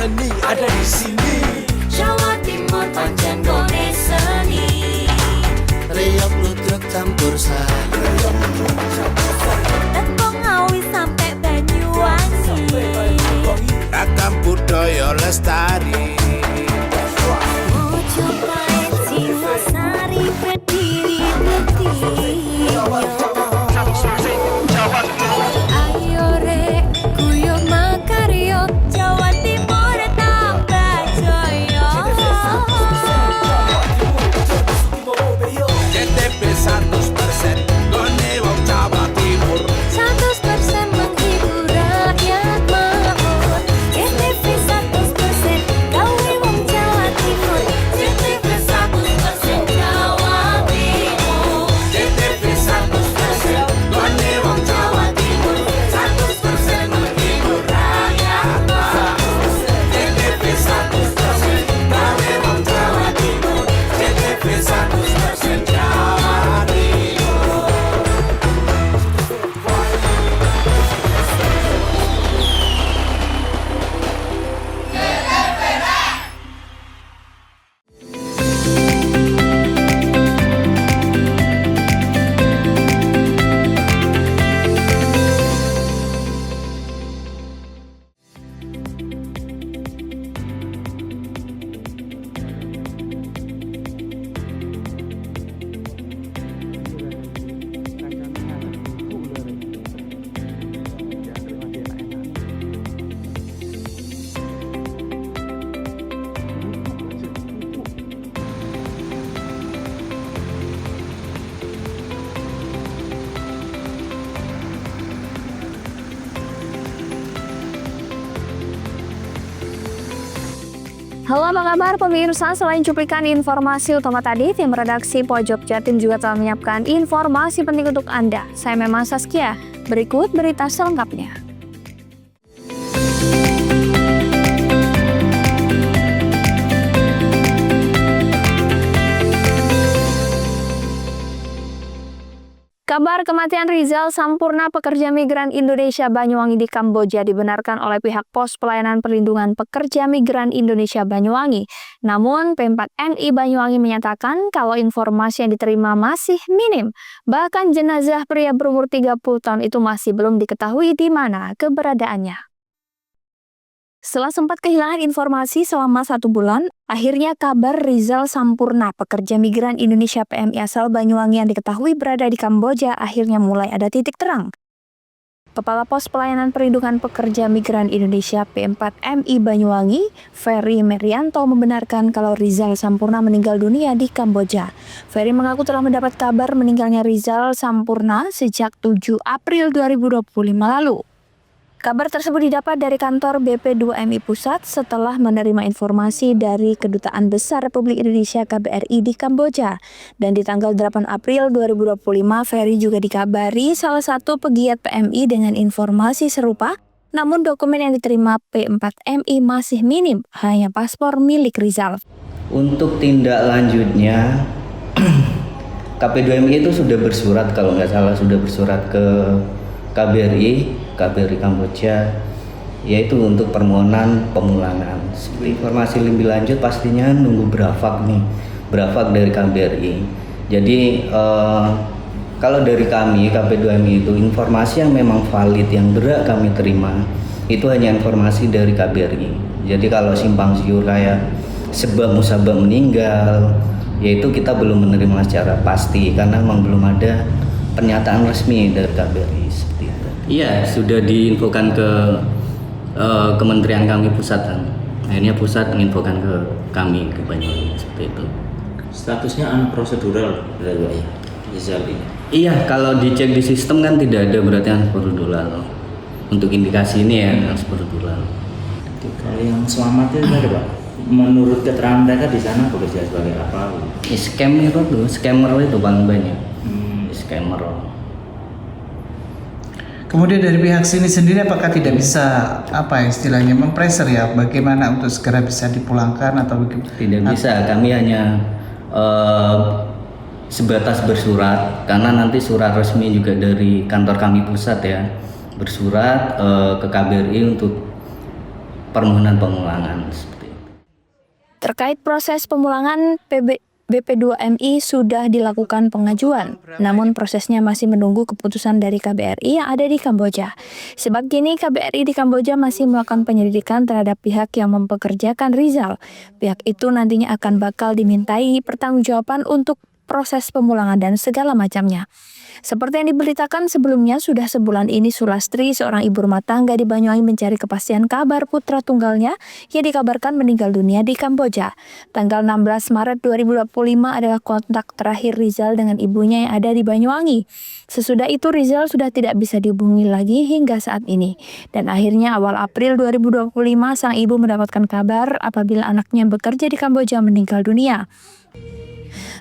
seni ada di sini. Jawa Timur pancen gone seni. Riok ludruk campur sari. Tembung Ngawi sampai Banyuwangi. Ragam budaya lestari. Mojopahit Singosari berdiri berdiri. Ayo rek guyub makaryo Jawa Timur tambah jaya. KTP 100% gone wong Jawa Timur. 100% menghibur rakyat makmur. KTP 100% gawe wong Jawa Timur. KTP 100% Jawa Timur. KTP 100% gone wong Jawa Timur. 100% menghibur rakyat makmur. KTP 100% gawe wong Jawa Timur. KTP 100% Jawa Timur. Halo, apa kabar pemirsa? Selain cuplikan informasi utama tadi, tim redaksi Pojok Jatim juga telah menyiapkan informasi penting untuk Anda. Saya memang Saskia. Berikut berita selengkapnya. Kabar kematian Rizal Sampurna, pekerja migran Indonesia Banyuwangi di Kamboja, dibenarkan oleh pihak Pos Pelayanan Perlindungan Pekerja Migran Indonesia Banyuwangi. Namun, P4MI Banyuwangi menyatakan kalau informasi yang diterima masih minim. Bahkan jenazah pria berumur 30 tahun itu masih belum diketahui di mana keberadaannya. Setelah sempat kehilangan informasi selama 1 bulan, akhirnya kabar Rizal Sampurna, pekerja migran Indonesia PMI asal Banyuwangi yang diketahui berada di Kamboja, akhirnya mulai ada titik terang. Kepala Pos Pelayanan Perlindungan Pekerja Migran Indonesia P4MI Banyuwangi, Ferry Merianto, membenarkan kalau Rizal Sampurna meninggal dunia di Kamboja. Ferry mengaku telah mendapat kabar meninggalnya Rizal Sampurna sejak 7 April 2025 lalu. Kabar tersebut didapat dari kantor BP2MI Pusat setelah menerima informasi dari Kedutaan Besar Republik Indonesia KBRI di Kamboja. Dan di tanggal 8 April 2025, Ferry juga dikabari salah satu pegiat PMI dengan informasi serupa, namun dokumen yang diterima P4MI masih minim, hanya paspor milik Rizal. Untuk tindak lanjutnya, KP2MI itu sudah bersurat, kalau nggak salah sudah bersurat ke KBRI Kamboja, yaitu untuk permohonan pemulangan. Seperti informasi lebih lanjut pastinya nunggu brafak dari KBRI. Jadi kalau dari kami KP2MI itu informasi yang memang valid yang berhak kami terima itu hanya informasi dari KBRI. Jadi kalau simpang siur kayak sebab musabab meninggal, yaitu kita belum menerima secara pasti karena memang belum ada pernyataan resmi dari KBRI seperti itu. Iya, sudah diinfokan ke kementerian kami pusat kan. Akhirnya pusat menginfokan ke kami, ke Banyuwangi seperti itu. Statusnya prosedural berarti ya, Rizal ini. Iya, kalau dicek di sistem kan tidak ada berarti prosedural. Untuk indikasi ini ya prosedural. Kalau yang selamat itu ada Pak? Menurut keterangan mereka di sana bekerja sebagai apa? Scammer itu paling banyak. Scammer. Kemudian dari pihak sini sendiri apakah tidak bisa istilahnya mempressure ya bagaimana untuk segera bisa dipulangkan atau bagaimana? Tidak bisa, kami hanya sebatas bersurat karena nanti surat resmi juga dari kantor kami pusat ya, bersurat ke KBRI untuk permohonan pemulangan seperti itu. Terkait proses pemulangan, BP2MI sudah dilakukan pengajuan, namun prosesnya masih menunggu keputusan dari KBRI yang ada di Kamboja. Sebab kini KBRI di Kamboja masih melakukan penyelidikan terhadap pihak yang mempekerjakan Rizal. Pihak itu nantinya akan bakal dimintai pertanggungjawaban untuk proses pemulangan dan segala macamnya. Seperti yang diberitakan sebelumnya, sudah sebulan ini Sulastri, seorang ibu rumah tangga di Banyuwangi, mencari kepastian kabar putra tunggalnya yang dikabarkan meninggal dunia di Kamboja. Tanggal 16 Maret 2025 adalah kontak terakhir Rizal dengan ibunya yang ada di Banyuwangi. Sesudah itu Rizal sudah tidak bisa dihubungi lagi hingga saat ini. Dan akhirnya awal April 2025 sang ibu mendapatkan kabar apabila anaknya yang bekerja di Kamboja meninggal dunia.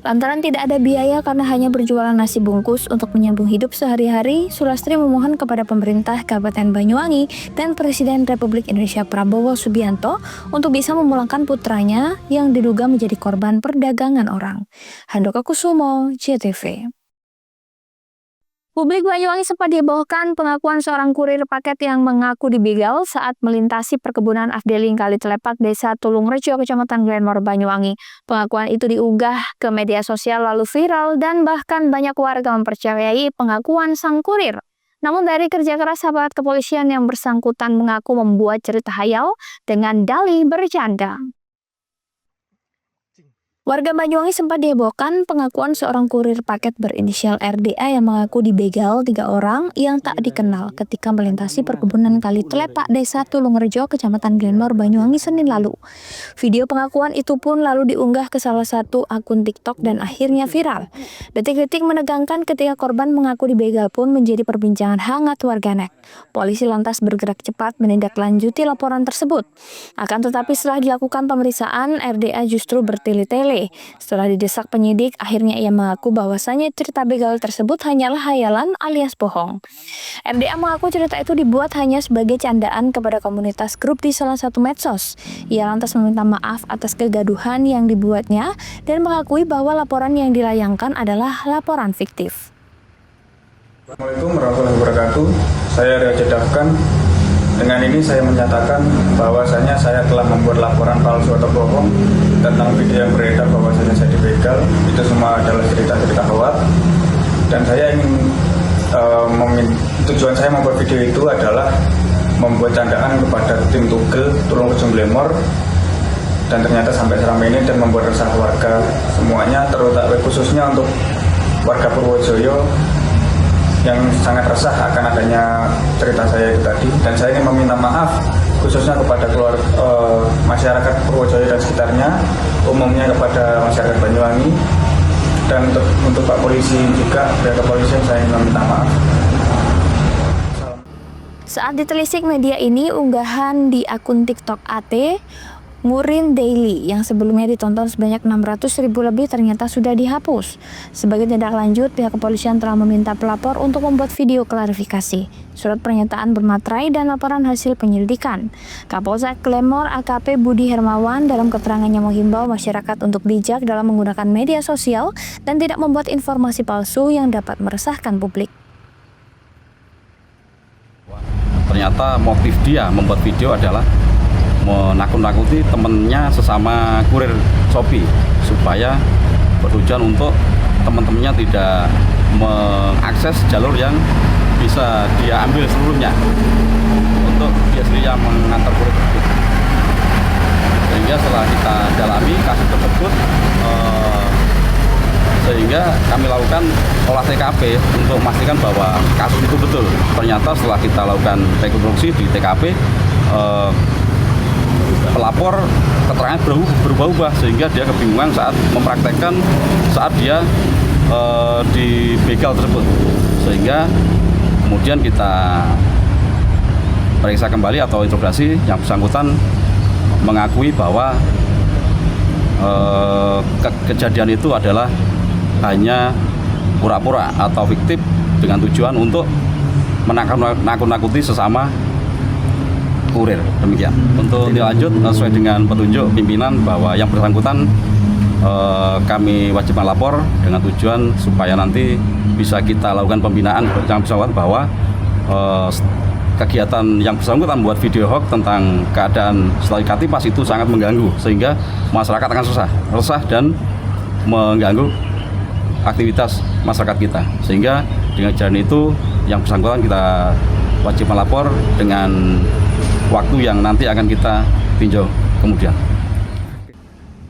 Lantaran tidak ada biaya karena hanya berjualan nasi bungkus untuk menyambung hidup sehari-hari, Sulastri memohon kepada pemerintah Kabupaten Banyuwangi dan Presiden Republik Indonesia Prabowo Subianto untuk bisa memulangkan putranya yang diduga menjadi korban perdagangan orang. Handoko Kusumo, JTV. Publik Banyuwangi sempat dihebohkan pengakuan seorang kurir paket yang mengaku dibegal saat melintasi perkebunan Afdeling Kali Telepak, Desa Tulungrejo, Kecamatan Glenmore, Banyuwangi. Pengakuan itu diunggah ke media sosial lalu viral dan bahkan banyak warga mempercayai pengakuan sang kurir. Namun dari kerja keras aparat kepolisian yang bersangkutan mengaku membuat cerita hayal dengan dalih bercanda. Warga Banyuwangi sempat dihebohkan pengakuan seorang kurir paket berinisial RDA yang mengaku dibegal 3 orang yang tak dikenal ketika melintasi perkebunan Kali Telepak, Desa Tulungrejo, Kecamatan Glenmore, Banyuwangi, Senin lalu. Video pengakuan itu pun lalu diunggah ke salah satu akun TikTok dan akhirnya viral. Detik-detik menegangkan ketika korban mengaku dibegal pun menjadi perbincangan hangat warganet. Polisi lantas bergerak cepat menindaklanjuti laporan tersebut. Akan tetapi setelah dilakukan pemeriksaan, RDA justru bertele-tele. Setelah didesak penyidik, akhirnya ia mengaku bahwasannya cerita begal tersebut hanyalah hayalan alias bohong. RDA mengaku cerita itu dibuat hanya sebagai candaan kepada komunitas grup di salah satu medsos. Ia lantas meminta maaf atas kegaduhan yang dibuatnya dan mengakui bahwa laporan yang dilayangkan adalah laporan fiktif. Assalamualaikum warahmatullahi wabarakatuh. Saya Raja Dafkan. Dengan ini saya menyatakan bahwasanya saya telah membuat laporan palsu atau bohong tentang video yang beredar bahwasanya saya dibegal. Itu semua adalah cerita-cerita hoax. Dan saya ingin tujuan saya membuat video itu adalah membuat candaan kepada tim Tugel Tulungrejo Glenmore, dan ternyata sampai seramai ini dan membuat resah warga semuanya, terutama khususnya untuk warga Purwojoyo yang sangat resah akan adanya cerita saya itu tadi. Dan saya ingin meminta maaf khususnya kepada masyarakat Purwojoyo dan sekitarnya, umumnya kepada masyarakat Banyuwangi, dan untuk Pak Polisi juga, pihak kepolisian, saya ingin meminta maaf. Saat ditelisik media ini, unggahan di akun TikTok AT Murin Daily yang sebelumnya ditonton sebanyak 600.000 lebih ternyata sudah dihapus. Sebagai tindak lanjut, pihak kepolisian telah meminta pelapor untuk membuat video klarifikasi, surat pernyataan bermaterai, dan laporan hasil penyelidikan. Kapolsek Glenmore AKP Budi Hermawan dalam keterangannya menghimbau masyarakat untuk bijak dalam menggunakan media sosial dan tidak membuat informasi palsu yang dapat meresahkan publik. Ternyata motif dia membuat video adalah menakut-nakuti temennya sesama kurir Shopee supaya bertujuan untuk teman-temannya tidak mengakses jalur yang bisa dia ambil seluruhnya untuk dia sendiri yang mengantar kurir tersebut. Sehingga setelah kita dalami kasus tersebut, sehingga kami lakukan olah TKP untuk memastikan bahwa kasus itu betul. Ternyata setelah kita lakukan rekonstruksi di TKP, pelapor keterangan berubah-ubah sehingga dia kebingungan saat mempraktekkan saat dia dibegal tersebut, sehingga kemudian kita periksa kembali atau interogasi. Yang bersangkutan mengakui bahwa kejadian itu adalah hanya pura-pura atau fiktif dengan tujuan untuk menakut-nakuti sesama kurir. Demikian. Untuk lanjut sesuai dengan petunjuk pimpinan bahwa yang bersangkutan kami wajib melapor dengan tujuan supaya nanti bisa kita lakukan pembinaan yang bersangkutan bahwa kegiatan yang bersangkutan membuat video hoax tentang keadaan setelah Katipas itu sangat mengganggu, sehingga masyarakat akan resah dan mengganggu aktivitas masyarakat kita. Sehingga dengan jalan itu yang bersangkutan kita wajib melapor dengan waktu yang nanti akan kita tinjau kemudian.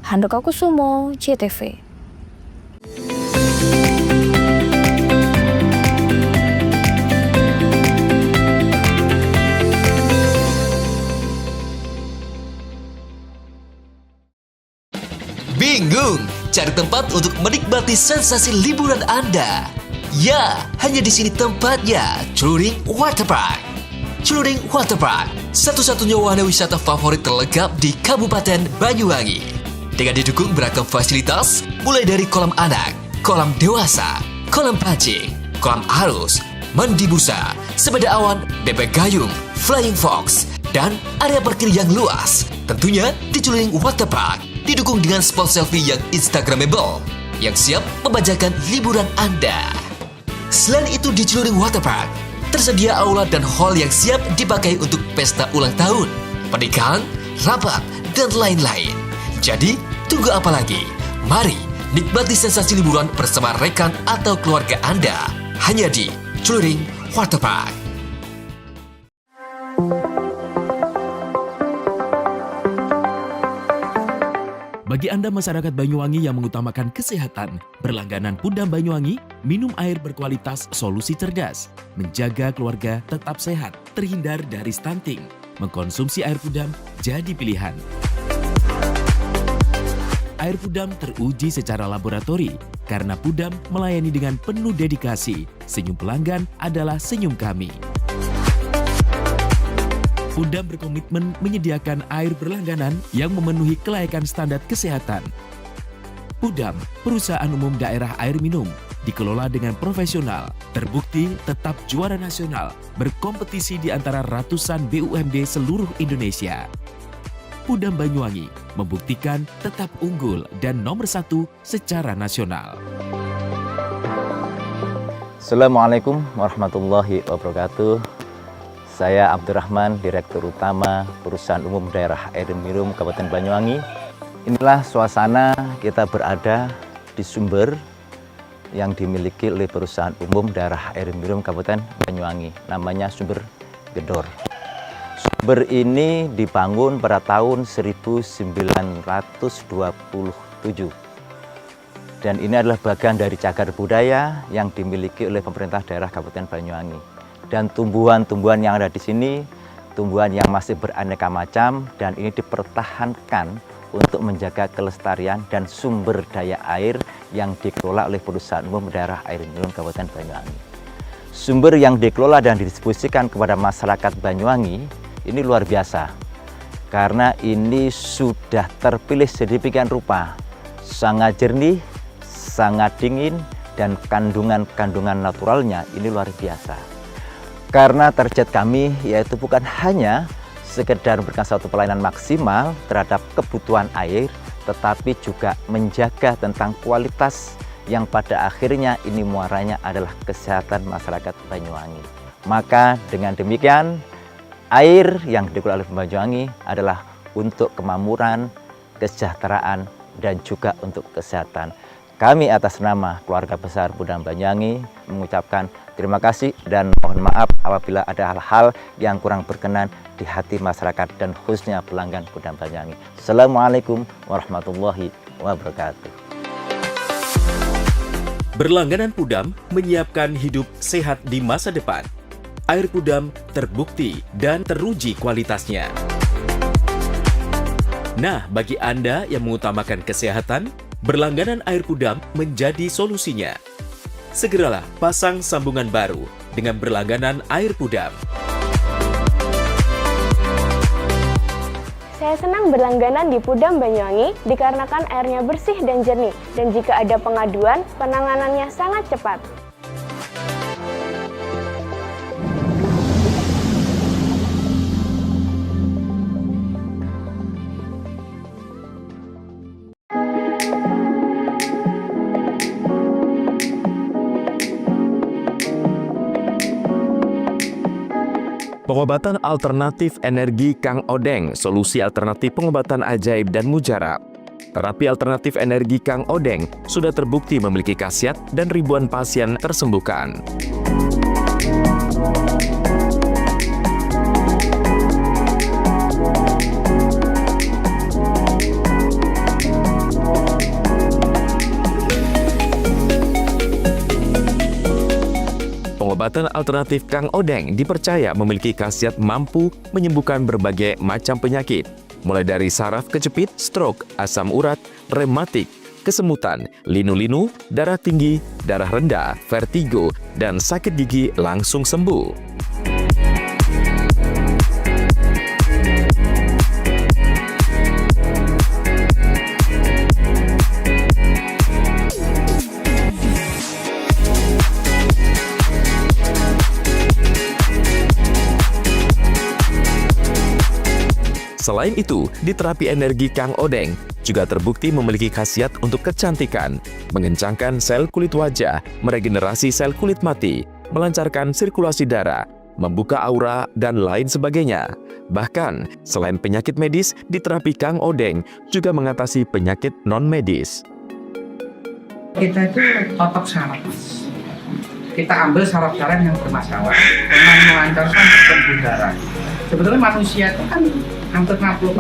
Handoko Kusumo, CTV. Bingung cari tempat untuk menikmati sensasi liburan Anda? Ya, hanya di sini tempatnya, Celuring Waterpark. Celuring Waterpark, satu-satunya wahana wisata favorit terlengkap di Kabupaten Banyuwangi. Dengan didukung beragam fasilitas, mulai dari kolam anak, kolam dewasa, kolam pancing, kolam arus, mandi busa, sepeda awan, bebek gayung, flying fox, dan area parkir yang luas. Tentunya di Celuring Waterpark, didukung dengan spot selfie yang instagramable, yang siap membajakan liburan Anda. Selain itu di Celuring Waterpark, tersedia aula dan hall yang siap dipakai untuk pesta ulang tahun, pernikahan, rapat, dan lain-lain. Jadi, tunggu apa lagi? Mari nikmati sensasi liburan bersama rekan atau keluarga Anda, hanya di Celuring Waterpark. Bagi Anda masyarakat Banyuwangi yang mengutamakan kesehatan, berlangganan Pudam Banyuwangi, minum air berkualitas solusi cerdas, menjaga keluarga tetap sehat, terhindar dari stunting. Mengkonsumsi air Pudam jadi pilihan. Air Pudam teruji secara laboratori karena Pudam melayani dengan penuh dedikasi. Senyum pelanggan adalah senyum kami. Pudam berkomitmen menyediakan air berlangganan yang memenuhi kelayakan standar kesehatan. Pudam, perusahaan umum daerah air minum, dikelola dengan profesional, terbukti tetap juara nasional, berkompetisi di antara ratusan BUMD seluruh Indonesia. Pudam Banyuwangi membuktikan tetap unggul dan nomor 1 secara nasional. Assalamualaikum warahmatullahi wabarakatuh. Saya Abdurrahman, Direktur Utama Perusahaan Umum Daerah Air Minum Kabupaten Banyuwangi. Inilah suasana kita berada di sumber yang dimiliki oleh Perusahaan Umum Daerah Air Minum Kabupaten Banyuwangi. Namanya Sumber Gedor. Sumber ini dibangun pada tahun 1927. Dan ini adalah bagian dari cagar budaya yang dimiliki oleh pemerintah daerah Kabupaten Banyuwangi. Dan tumbuhan-tumbuhan yang ada di sini, tumbuhan yang masih beraneka macam, dan ini dipertahankan untuk menjaga kelestarian dan sumber daya air yang dikelola oleh Perusahaan Umum Daerah Air Minum Kabupaten Banyuwangi. Sumber yang dikelola dan didistribusikan kepada masyarakat Banyuwangi ini luar biasa, karena ini sudah terpilih sedemikian rupa, sangat jernih, sangat dingin, dan kandungan-kandungan naturalnya ini luar biasa. Karena target kami yaitu bukan hanya sekedar memberikan suatu pelayanan maksimal terhadap kebutuhan air, tetapi juga menjaga tentang kualitas yang pada akhirnya ini muaranya adalah kesehatan masyarakat Banyuwangi. Maka dengan demikian, air yang dikelola oleh Banyuwangi adalah untuk kemakmuran, kesejahteraan, dan juga untuk kesehatan. Kami atas nama keluarga besar Pudam Banyuwangi mengucapkan terima kasih dan mohon maaf apabila ada hal-hal yang kurang berkenan di hati masyarakat dan khususnya pelanggan Pudam Banyuwangi. Assalamualaikum warahmatullahi wabarakatuh. Berlangganan Pudam menyiapkan hidup sehat di masa depan. Air Pudam terbukti dan teruji kualitasnya. Nah, bagi Anda yang mengutamakan kesehatan, berlangganan air Pudam menjadi solusinya. Segeralah pasang sambungan baru dengan berlangganan air Pudam. Saya senang berlangganan di Pudam Banyuwangi dikarenakan airnya bersih dan jernih, dan jika ada pengaduan, penanganannya sangat cepat. Pengobatan alternatif energi Kang Odeng, solusi alternatif pengobatan ajaib dan mujarab. Terapi alternatif energi Kang Odeng sudah terbukti memiliki khasiat dan ribuan pasien tersembuhkan. Pengobatan alternatif Kang Odeng dipercaya memiliki khasiat mampu menyembuhkan berbagai macam penyakit, mulai dari saraf kejepit, stroke, asam urat, rematik, kesemutan, linu-linu, darah tinggi, darah rendah, vertigo, dan sakit gigi langsung sembuh. Selain itu, di terapi energi Kang Odeng juga terbukti memiliki khasiat untuk kecantikan, mengencangkan sel kulit wajah, meregenerasi sel kulit mati, melancarkan sirkulasi darah, membuka aura, dan lain sebagainya. Bahkan, selain penyakit medis, di terapi Kang Odeng juga mengatasi penyakit non-medis. Kita itu totok saraf. Kita ambil saraf-saraf yang bermasalah dengan melancarkan pembuluh darah. Sebetulnya manusia itu kan hampir 60%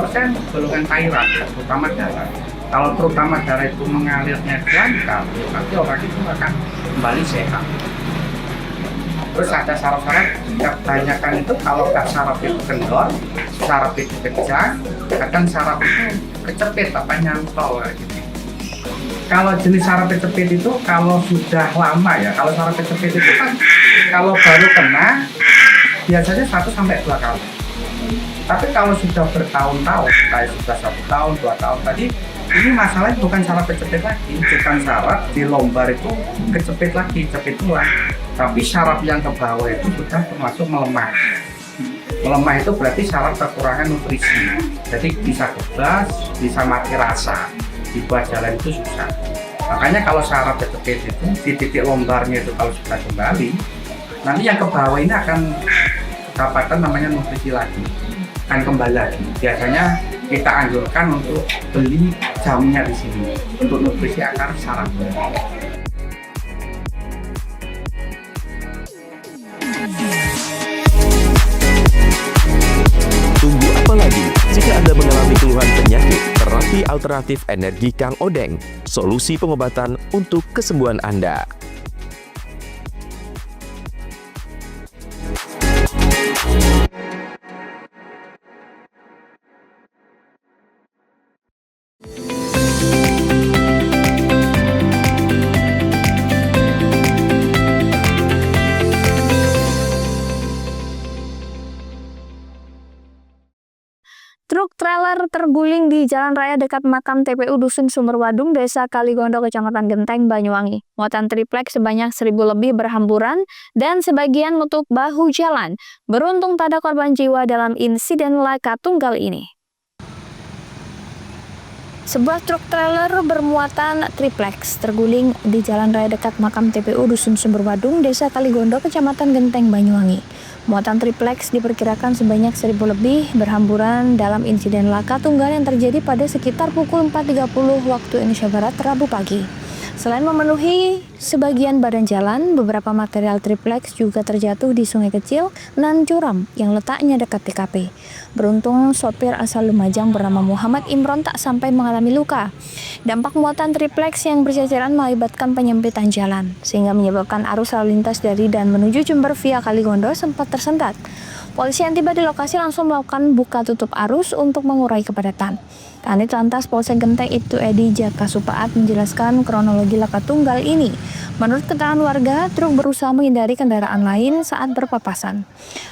golongan cairan, terutama darah. Kalau terutama darah itu mengalirnya lancar, nanti orang itu akan kembali sehat. Terus ada saraf-saraf, kebanyakan itu kalau saraf itu kendor, saraf itu pecah, kadang saraf itu kecepit, nyantol gitu. Kalau jenis saraf kecepit itu kalau sudah lama ya, kalau saraf kecepit itu kan kalau baru kena biasanya 1-2 kali. Tapi kalau sudah bertahun-tahun, kayak sudah 1 tahun, 2 tahun tadi, ini masalahnya bukan saraf kecepit lagi, bukan saraf di lombar itu kecepit lagi, cepit tulang. Tapi saraf yang ke bawah itu sudah termasuk melemah. Melemah itu berarti saraf kekurangan nutrisi. Jadi bisa kebas, bisa mati rasa, dibuat jalan itu susah. Makanya kalau saraf kecepit itu di titik lombarnya itu kalau sudah kembali, nanti yang ke bawah ini akan dapatkan namanya nutrisi lagi, akan kembali lagi. Biasanya kita anjurkan untuk beli jamnya di sini untuk nutrisi akar saraf. Tunggu apa lagi? Jika Anda mengalami keluhan penyakit, terapi alternatif energi Kang Odeng, solusi pengobatan untuk kesembuhan Anda. Truk trailer terguling di jalan raya dekat makam TPU Dusun Sumberwadung, Desa Kaligondo, Kecamatan Genteng, Banyuwangi. Muatan triplek sebanyak 1.000 lebih berhamburan dan sebagian menutup bahu jalan. Beruntung tak ada korban jiwa dalam insiden laka tunggal ini. Sebuah truk trailer bermuatan triplex terguling di jalan raya dekat makam TPU Dusun Sumberwadung, Desa Kaligondo, Kecamatan Genteng, Banyuwangi. Muatan triplex diperkirakan sebanyak 1.000 lebih berhamburan dalam insiden laka tunggal yang terjadi pada sekitar pukul 4.30 waktu Indonesia Barat Rabu pagi. Selain memenuhi sebagian badan jalan, beberapa material triplex juga terjatuh di sungai kecil nan curam yang letaknya dekat TKP. Beruntung sopir asal Lumajang bernama Muhammad Imron tak sampai mengalami luka. Dampak muatan triplex yang berceceran mengakibatkan penyempitan jalan, sehingga menyebabkan arus lalu lintas dari dan menuju Jember via Kaligondo sempat tersendat. Polisi yang tiba di lokasi langsung melakukan buka tutup arus untuk mengurai kepadatan. Kanit Lantas Polsek Genteng Ibtu Edi Jaka Supaat menjelaskan kronologi laka tunggal ini. Menurut keterangan warga, truk berusaha menghindari kendaraan lain saat berpapasan.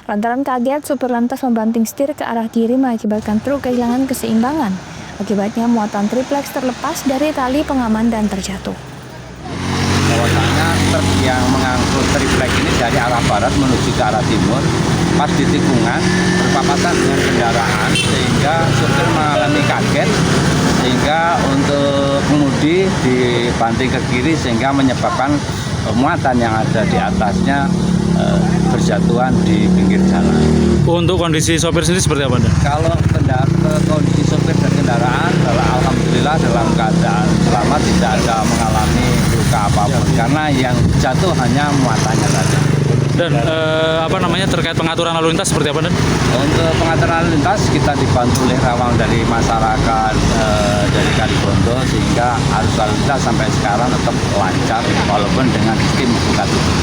Lantaran kaget, supir lantas membanting setir ke arah kiri mengakibatkan truk kehilangan keseimbangan. Akibatnya muatan triplex terlepas dari tali pengaman dan terjatuh. Bahwasanya truk yang mengangkut triplek ini dari arah barat menuju ke arah timur, pas di tikungan berpapasan dengan kendaraan sehingga supir mengalami kaget, sehingga untuk kemudi dibanting ke kiri sehingga menyebabkan muatan yang ada di atasnya berjatuhan di pinggir jalan. Untuk kondisi sopir sendiri seperti apa, Anda? Kalau kondisi sopir dan kendaraan, alhamdulillah dalam keadaan selamat, tidak ada mengalami luka apapun. Karena yang jatuh hanya muatannya saja. Dan terkait pengaturan lalu lintas seperti apa, Dan? Untuk pengaturan lalu lintas kita dibantu oleh rawang dari masyarakat dari Kalibondo, sehingga arus lalu lintas sampai sekarang tetap lancar walaupun dengan sistem buka tutup.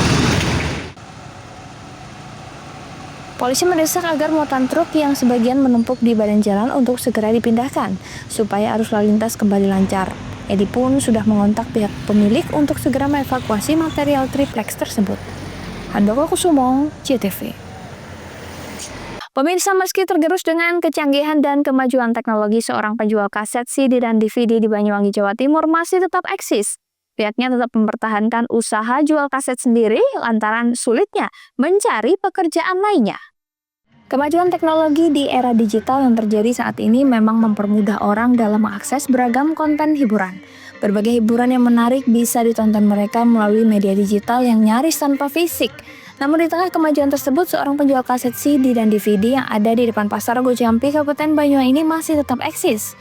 Polisi mendesak agar muatan truk yang sebagian menumpuk di badan jalan untuk segera dipindahkan, supaya arus lalu lintas kembali lancar. Edi pun sudah mengontak pihak pemilik untuk segera mengevakuasi material triplex tersebut. Handoko Kusumo, JTV. Pemirsa, meski tergerus dengan kecanggihan dan kemajuan teknologi, seorang penjual kaset CD dan DVD di Banyuwangi, Jawa Timur masih tetap eksis. Pihaknya tetap mempertahankan usaha jual kaset sendiri lantaran sulitnya mencari pekerjaan lainnya. Kemajuan teknologi di era digital yang terjadi saat ini memang mempermudah orang dalam mengakses beragam konten hiburan. Berbagai hiburan yang menarik bisa ditonton mereka melalui media digital yang nyaris tanpa fisik. Namun di tengah kemajuan tersebut, seorang penjual kaset CD dan DVD yang ada di depan Pasar Gojampi, Kabupaten Banyuwangi ini masih tetap eksis.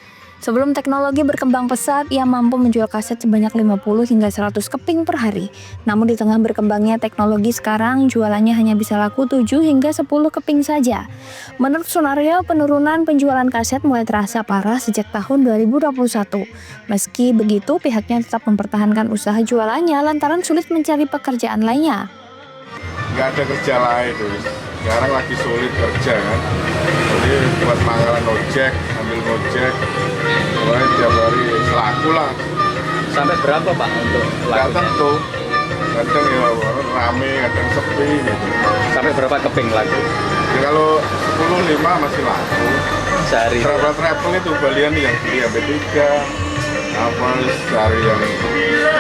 Sebelum teknologi berkembang pesat, ia mampu menjual kaset sebanyak 50 hingga 100 keping per hari. Namun di tengah berkembangnya teknologi sekarang, jualannya hanya bisa laku 7 hingga 10 keping saja. Menurut Sunario, penurunan penjualan kaset mulai terasa parah sejak tahun 2021. Meski begitu, pihaknya tetap mempertahankan usaha jualannya lantaran sulit mencari pekerjaan lainnya. Nggak ada kerja lain, sekarang lagi sulit kerja kan. Jadi buat pangkalan ojek, ambil ojek, mulai tiap hari selaku lah. Sampai berapa Pak untuk Nggak tentu, kadang ya rame, kadang sepi gitu. Sampai berapa keping lagu? Ya, kalau 10-5 masih laku. Sehari. Travel itu balian yang beli MP3, apa cari yang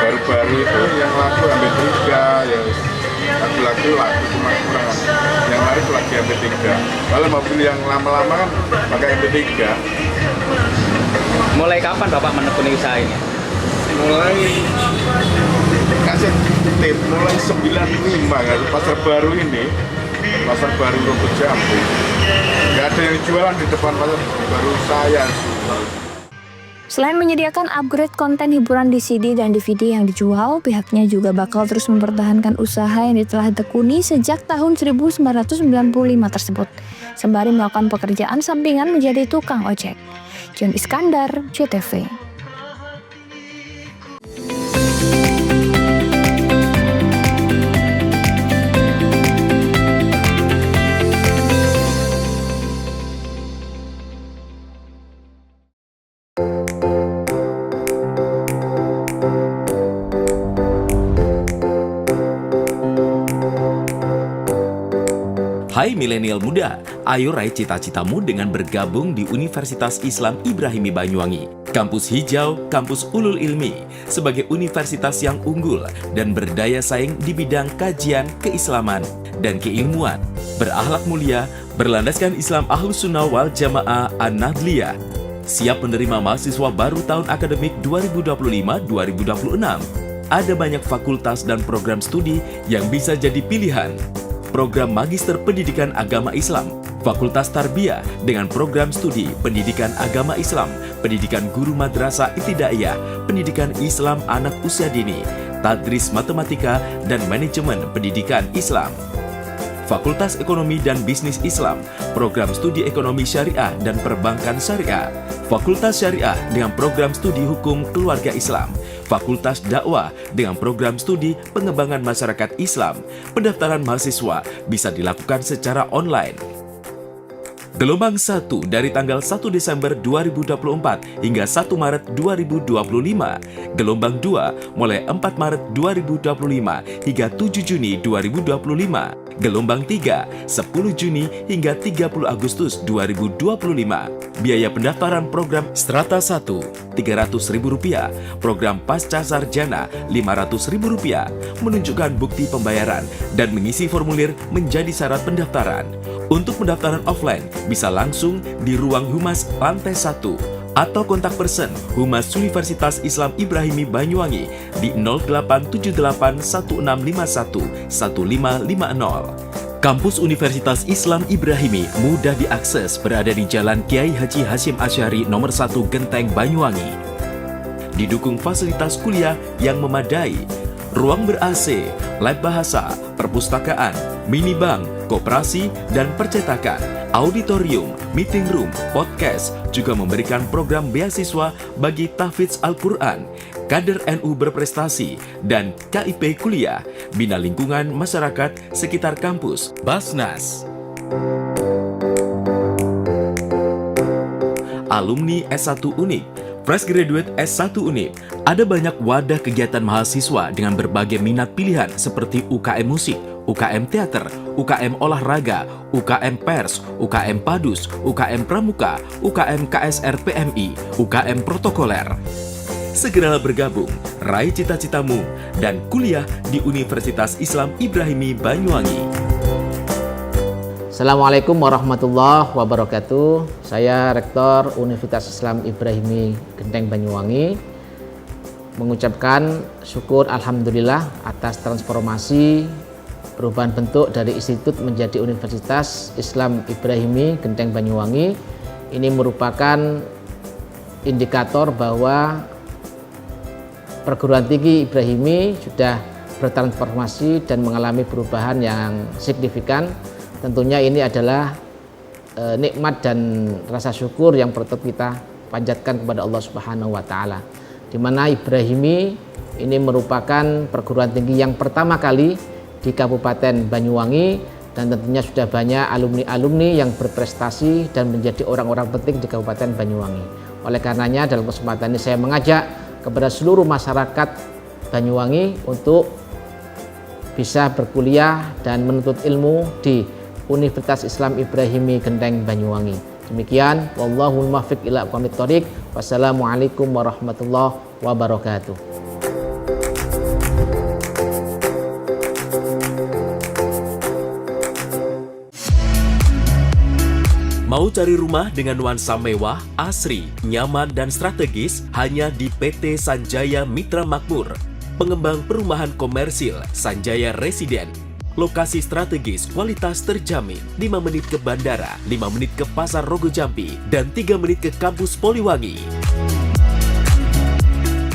baru-baru itu yang laku MP3, yang lagu-lagu cuma kurang. Yang laris lagi MP3. Kalau mobil yang lama-lama kan pakai MP3. Mulai kapan Bapak menekuni usaha ini? Mulai kasih tip, mulai 95 kan, pasar baru ini, pasar baru Rumput Jambi. Nggak ada yang jualan di depan pasar baru saya. Selain menyediakan upgrade konten hiburan di CD dan DVD yang dijual, pihaknya juga bakal terus mempertahankan usaha yang telah tekuni sejak tahun 1995 tersebut, sembari melakukan pekerjaan sampingan menjadi tukang ojek. John Iskandar, JTV. Hai milenial muda, ayo raih cita-citamu dengan bergabung di Universitas Islam Ibrahimi Banyuwangi. Kampus hijau, kampus ulul ilmi, sebagai universitas yang unggul dan berdaya saing di bidang kajian, keislaman, dan keilmuan. Berakhlak mulia, berlandaskan Islam Ahlus Sunnah wal Jamaah An-Nahdliyah. Siap menerima mahasiswa baru tahun akademik 2025-2026. Ada banyak fakultas dan program studi yang bisa jadi pilihan. Program Magister Pendidikan Agama Islam, Fakultas Tarbiyah dengan program studi Pendidikan Agama Islam, Pendidikan Guru Madrasah Ibtidaiyah, Pendidikan Islam Anak Usia Dini, Tadris Matematika, dan Manajemen Pendidikan Islam. Fakultas Ekonomi dan Bisnis Islam, program studi Ekonomi Syariah dan Perbankan Syariah, Fakultas Syariah dengan program studi Hukum Keluarga Islam, Fakultas Dakwah dengan program studi Pengembangan Masyarakat Islam. Pendaftaran mahasiswa bisa dilakukan secara online. Gelombang 1 dari tanggal 1 Desember 2024 hingga 1 Maret 2025. Gelombang 2 mulai 4 Maret 2025 hingga 7 Juni 2025. Gelombang 3, 10 Juni hingga 30 Agustus 2025. Biaya pendaftaran program Strata 1, Rp300.000. Program Pasca Sarjana, Rp500.000. Menunjukkan bukti pembayaran dan mengisi formulir menjadi syarat pendaftaran. Untuk pendaftaran offline, bisa langsung di Ruang Humas Lantai 1 atau kontak person Humas Universitas Islam Ibrahimi Banyuwangi di 0878 1651 1550. Kampus Universitas Islam Ibrahimi mudah diakses, berada di Jalan Kiai Haji Hasyim Asy'ari nomor 1 Genteng, Banyuwangi. Didukung fasilitas kuliah yang memadai, ruang ber-AC, lab bahasa, perpustakaan, minibank, koperasi, dan percetakan, auditorium, meeting room, podcast, juga memberikan program beasiswa bagi tahfidz Al-Quran, kader NU berprestasi, dan KIP kuliah, bina lingkungan masyarakat sekitar kampus, Basnas. Alumni S1 Unip, Fresh Graduate S1 Unip, ada banyak wadah kegiatan mahasiswa dengan berbagai minat pilihan seperti UKM Musik, UKM Teater, UKM Olahraga, UKM Pers, UKM Padus, UKM Pramuka, UKM KSR PMI, UKM Protokoler. Segeralah bergabung, raih cita-citamu, dan kuliah di Universitas Islam Ibrahimi Banyuwangi. Assalamualaikum warahmatullahi wabarakatuh. Saya Rektor Universitas Islam Ibrahimi Genteng Banyuwangi mengucapkan syukur alhamdulillah atas transformasi perubahan bentuk dari institut menjadi Universitas Islam Ibrahimi Genteng Banyuwangi. Ini merupakan indikator bahwa perguruan tinggi Ibrahimi sudah bertransformasi dan mengalami perubahan yang signifikan. Tentunya ini adalah nikmat dan rasa syukur yang perlu kita panjatkan kepada Allah Subhanahu wa taala. Di mana Ibrahimi ini merupakan perguruan tinggi yang pertama kali di Kabupaten Banyuwangi, dan tentunya sudah banyak alumni-alumni yang berprestasi dan menjadi orang-orang penting di Kabupaten Banyuwangi. Oleh karenanya dalam kesempatan ini saya mengajak kepada seluruh masyarakat Banyuwangi untuk bisa berkuliah dan menuntut ilmu di Universitas Islam Ibrahimi Genteng Banyuwangi. Demikian, wallahul muwaffiq ila aqwamit thoriq. Wassalamualaikum warahmatullahi wabarakatuh. Mau cari rumah dengan nuansa mewah, asri, nyaman, dan strategis hanya di PT Sanjaya Mitra Makmur. Pengembang perumahan komersil Sanjaya Residen. Lokasi strategis, kualitas terjamin. 5 menit ke bandara, 5 menit ke Pasar Rogo Jampi, dan 3 menit ke kampus Poliwangi.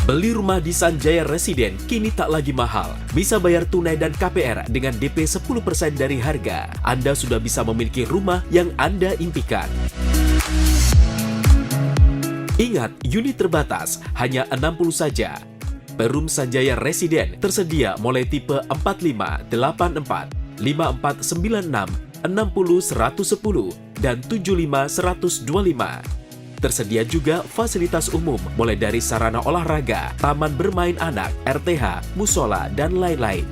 Beli rumah di Sanjaya Residen kini tak lagi mahal. Bisa bayar tunai dan KPR dengan DP 10% dari harga. Anda sudah bisa memiliki rumah yang Anda impikan. Ingat, unit terbatas, hanya 60 saja. Perum Sanjaya Residen tersedia mulai tipe 45, 84, 5496, 60 110, dan 75 125. Tersedia juga fasilitas umum mulai dari sarana olahraga, taman bermain anak, RTH, musola, dan lain-lain.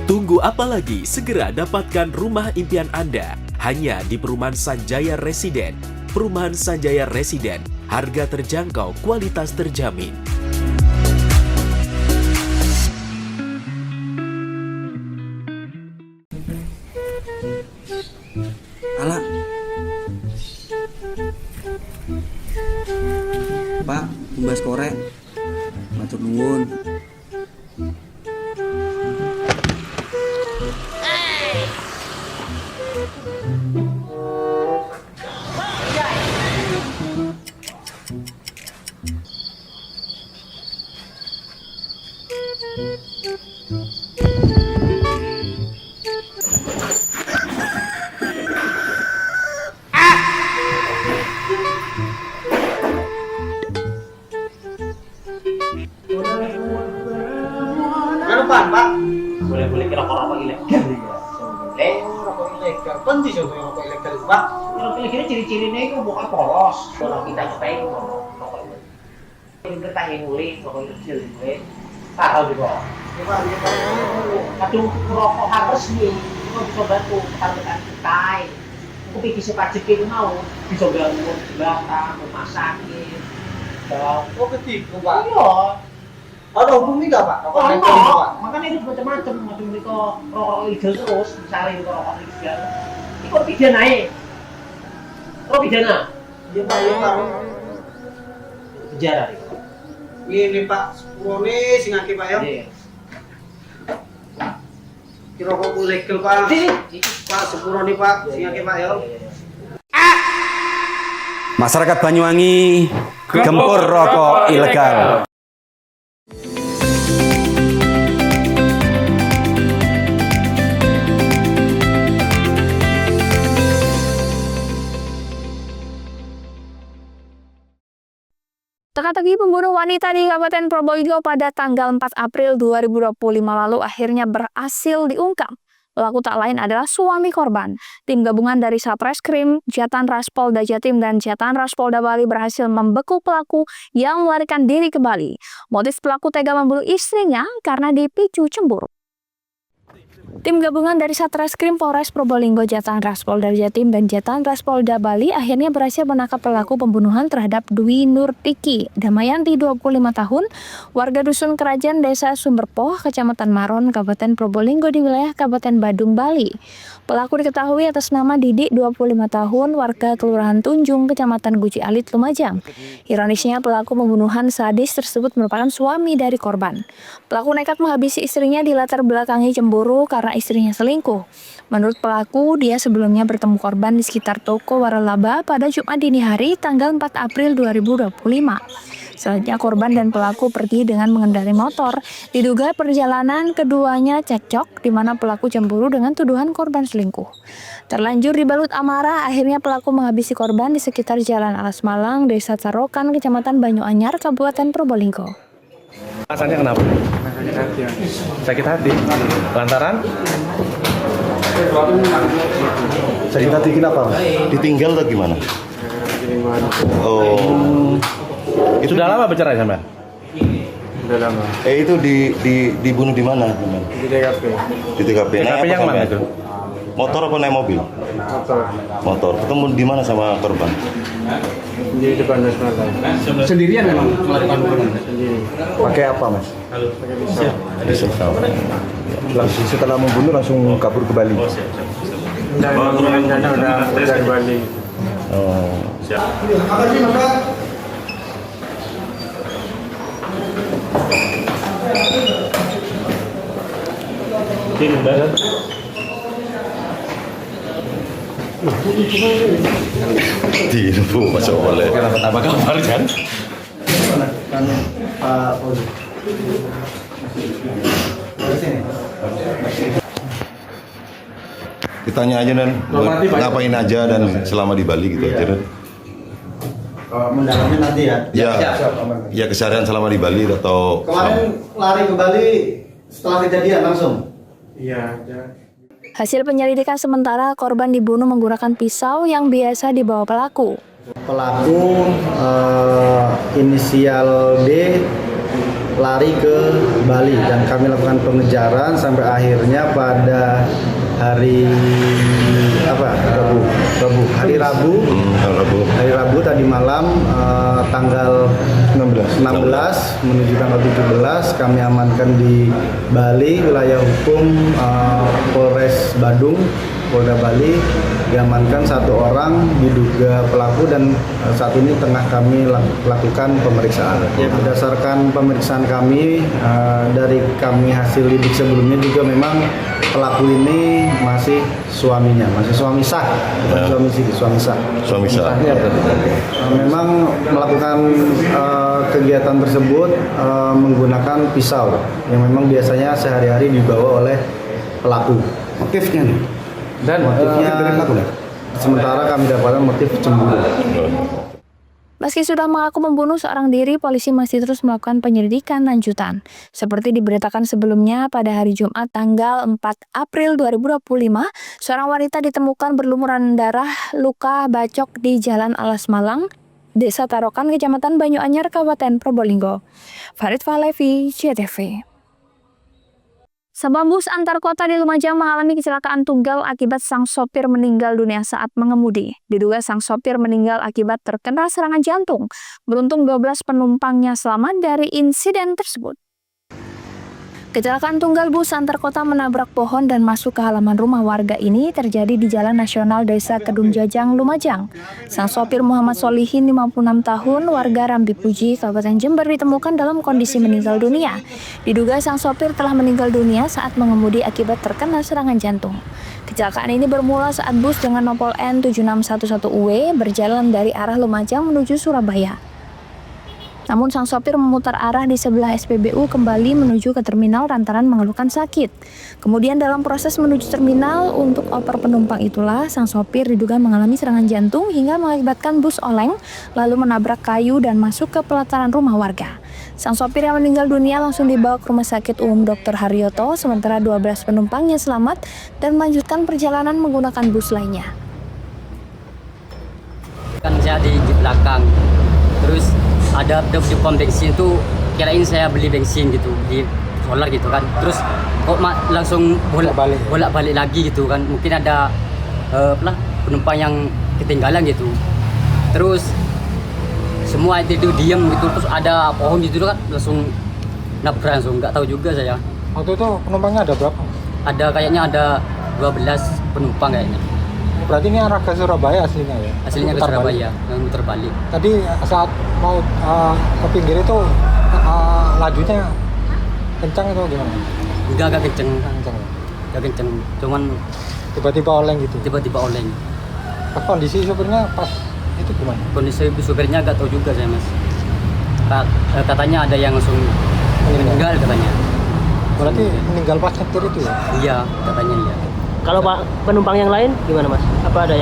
Tunggu apa lagi? Segera dapatkan rumah impian Anda hanya di Perumahan Sanjaya Residen. Perumahan Sanjaya Residen, harga terjangkau, kualitas terjamin. Alah, Pak, tumbas korek, matur nuwun. Pak, boleh-boleh rokok-rokok ilegal rokok ilegal, penting sih rokok ilegal itu Pak. Rokok ilegal ciri-cirinya itu bukan polos, kalau kita nyobain itu rokok ilegal. Ini kita yang mulai rokok ilegal itu, tahu juga. Aduh, rokok harus nih, itu bisa bantu ketan-ketan kita. Aku pikir sepajak itu mau, bisa bantu belakang, rumah sakit. Oh ketiga Pak? Iya. Ada hubungannya nggak Pak? Makanya itu macam-macam mereka rokok ilegal terus, misalnya itu rokok ilegal. Ini kok pidana ya? Kok pidana? Iya Pak, iya Pak. Penjara nih. Ini Pak, sepuluh nih sing akeh Pak ya. rokok ilegal Pak. Pak sepuro nih Pak, siangke Pak ya. Masyarakat Banyuwangi gempur rokok ilegal. Teka-teki pembunuh wanita di Kabupaten Probolinggo pada tanggal 4 April 2025 lalu akhirnya berhasil diungkap. Pelaku tak lain adalah suami korban. Tim gabungan dari Satreskrim, Jatanras Polda Jatim, dan Jatanras Polda Bali berhasil membekuk pelaku yang melarikan diri ke Bali. Motif pelaku tega membunuh istrinya karena dipicu cemburu. Tim gabungan dari Satreskrim Polres Probolinggo, Jatanras Polda Jatim, dan Jatanras Polda Bali akhirnya berhasil menangkap pelaku pembunuhan terhadap Dwi Nurtiki Damayanti, 25 tahun, warga Dusun Kerajaan, Desa Sumberpoh, Kecamatan Maron, Kabupaten Probolinggo di wilayah Kabupaten Badung, Bali. Pelaku diketahui atas nama Didik, 25 tahun, warga Kelurahan Tunjung, Kecamatan Guci Alit, Lumajang. Ironisnya, pelaku pembunuhan sadis tersebut merupakan suami dari korban. Pelaku nekat menghabisi istrinya dilatar belakangi cemburu karena istrinya selingkuh. Menurut pelaku, dia sebelumnya bertemu korban di sekitar toko waralaba pada Jumat dini hari tanggal 4 April 2025. Selanjutnya korban dan pelaku pergi dengan mengendarai motor. Diduga perjalanan keduanya cekcok di mana pelaku cemburu dengan tuduhan korban selingkuh. Terlanjur dibalut amarah, akhirnya pelaku menghabisi korban di sekitar Jalan Alas Malang, Desa Tarokan, Kecamatan Banyuanyar, Kabupaten Probolinggo. Alasannya kenapa? Sakit hati. Lantaran? Sakit hati kenapa? Ditinggal atau gimana? Oh. Itu sudah lama bercerai sampean? Sudah lama. Itu dibunuh di mana? Di TKP. Di TKP. TKP yang mana itu? Motor apa naik mobil? Motor. Motor. Ketemu di mana sama korban? Di depan Nasmala. Sendirian memang melakukan pembunuhan? Sendiri. Pakai apa, Mas? Pakai pisau. Pisau. Langsung setelah membunuh langsung kabur ke Bali. Dan rencana udah dari Bali. Oh. Siap. Info Mas Oleh. Dapat apa kabar kan? Kan Pak Poli. Ditanya aja dan ngapain aja dan selama di Bali gitu aja dan. Mendalami nanti ya. Ya keseharian selama di Bali atau Kemarin lari ke Bali setelah kejadian langsung. Iya. Hasil penyelidikan sementara, korban dibunuh menggunakan pisau yang biasa dibawa pelaku. Pelaku inisial D lari ke Bali dan kami lakukan pengejaran sampai akhirnya pada hari hari Rabu tadi malam tanggal 16 menuju tanggal 17 kami amankan di Bali, wilayah hukum Polres Badung, Polda Bali, diamankan satu orang diduga pelaku dan saat ini tengah kami lakukan pemeriksaan. Ya, berdasarkan pemeriksaan kami dari kami hasil lidik sebelumnya juga memang pelaku ini masih suaminya, masih suami sah, bukan suami sah. Suami sah. Memang melakukan kegiatan tersebut menggunakan pisau yang memang biasanya sehari-hari dibawa oleh pelaku. Motifnya nih. Dan motifnya sementara kami dapatkan motif cemburu. Meski sudah mengaku membunuh seorang diri, polisi masih terus melakukan penyelidikan lanjutan. Seperti diberitakan sebelumnya, pada hari Jumat tanggal 4 April 2025, seorang wanita ditemukan berlumuran darah luka bacok di Jalan Alas Malang, Desa Tarokan, Kecamatan Banyuanyar, Kabupaten Probolinggo. Farid Falevi, JTV. Sebuah bus antar kota di Lumajang mengalami kecelakaan tunggal akibat sang sopir meninggal dunia saat mengemudi. Diduga sang sopir meninggal akibat terkena serangan jantung. Beruntung 12 penumpangnya selamat dari insiden tersebut. Kecelakaan tunggal bus antar kota menabrak pohon dan masuk ke halaman rumah warga ini terjadi di Jalan Nasional Desa Kedung Jajang, Lumajang. Sang sopir Muhammad Solihin, 56 tahun, warga Rambi Puji, Kabupaten Jember ditemukan dalam kondisi meninggal dunia. Diduga sang sopir telah meninggal dunia saat mengemudi akibat terkena serangan jantung. Kecelakaan ini bermula saat bus dengan nopol N7611UW berjalan dari arah Lumajang menuju Surabaya. Namun sang sopir memutar arah di sebelah SPBU kembali menuju ke terminal lantaran mengeluhkan sakit. Kemudian dalam proses menuju terminal untuk oper penumpang itulah sang sopir diduga mengalami serangan jantung hingga mengakibatkan bus oleng lalu menabrak kayu dan masuk ke pelataran rumah warga. Sang sopir yang meninggal dunia langsung dibawa ke Rumah Sakit Umum Dr. Haryoto, sementara 12 penumpangnya selamat dan melanjutkan perjalanan menggunakan bus lainnya. Kan saya di belakang, terus ada di pom bensin tuh, kirain saya beli bensin gitu di solar gitu kan, terus kok langsung bolak-balik lagi gitu kan, mungkin ada penumpang yang ketinggalan gitu, terus semua itu diam gitu, terus ada pohon gitu kan langsung nabrak langsung, nggak tahu juga saya. Waktu itu penumpangnya ada berapa? Ada kayaknya ada 12 penumpang kayaknya. Berarti ini arah ke Surabaya aslinya ya? Aslinya ke Surabaya, yang muter balik. Tadi saat mau ke pinggir itu lajunya kencang atau gimana? Enggak kenceng. Enggak kenceng, cuman tiba-tiba oleng gitu? Tiba-tiba oleng. Kondisi supirnya pas itu gimana? Kondisi supirnya nggak tahu juga saya mas. Katanya ada yang langsung meninggal katanya. Berarti meninggal pas nyetir itu ya? Iya, katanya iya. Kalau Pak penumpang yang lain gimana mas? Apa ada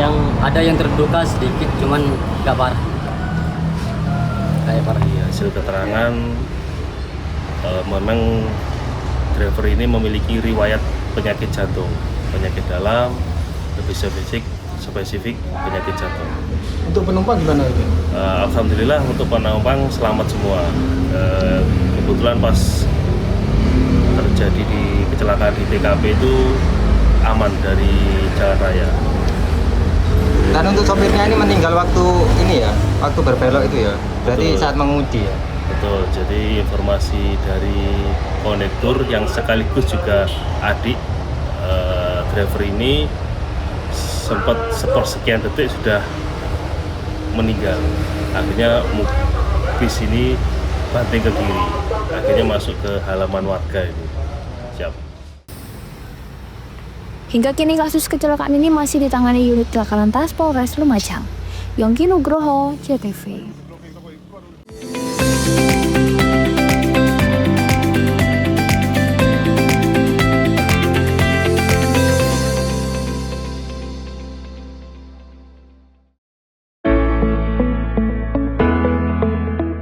yang terluka sedikit, cuman nggak parah. Kayak parah. Hasil keterangan memang driver ini memiliki riwayat penyakit jantung, penyakit dalam, lebih spesifik penyakit jantung. Untuk penumpang gimana itu? Alhamdulillah untuk penumpang selamat semua. Kebetulan pas terjadi di kecelakaan di TKP itu aman dari jalan raya. Dan untuk sopirnya ini meninggal waktu ini ya, waktu berbelok itu ya, berarti Betul. saat mengemudi ya? Betul, jadi informasi dari kondektur yang sekaligus juga adik driver ini sempat sepersekian detik sudah meninggal. Akhirnya bis ini banting ke kiri, akhirnya masuk ke halaman warga ini. Siap. Hingga kini kasus kecelakaan ini masih ditangani unit laka lantas Polres Lumajang. Yongki Nugroho, JTV.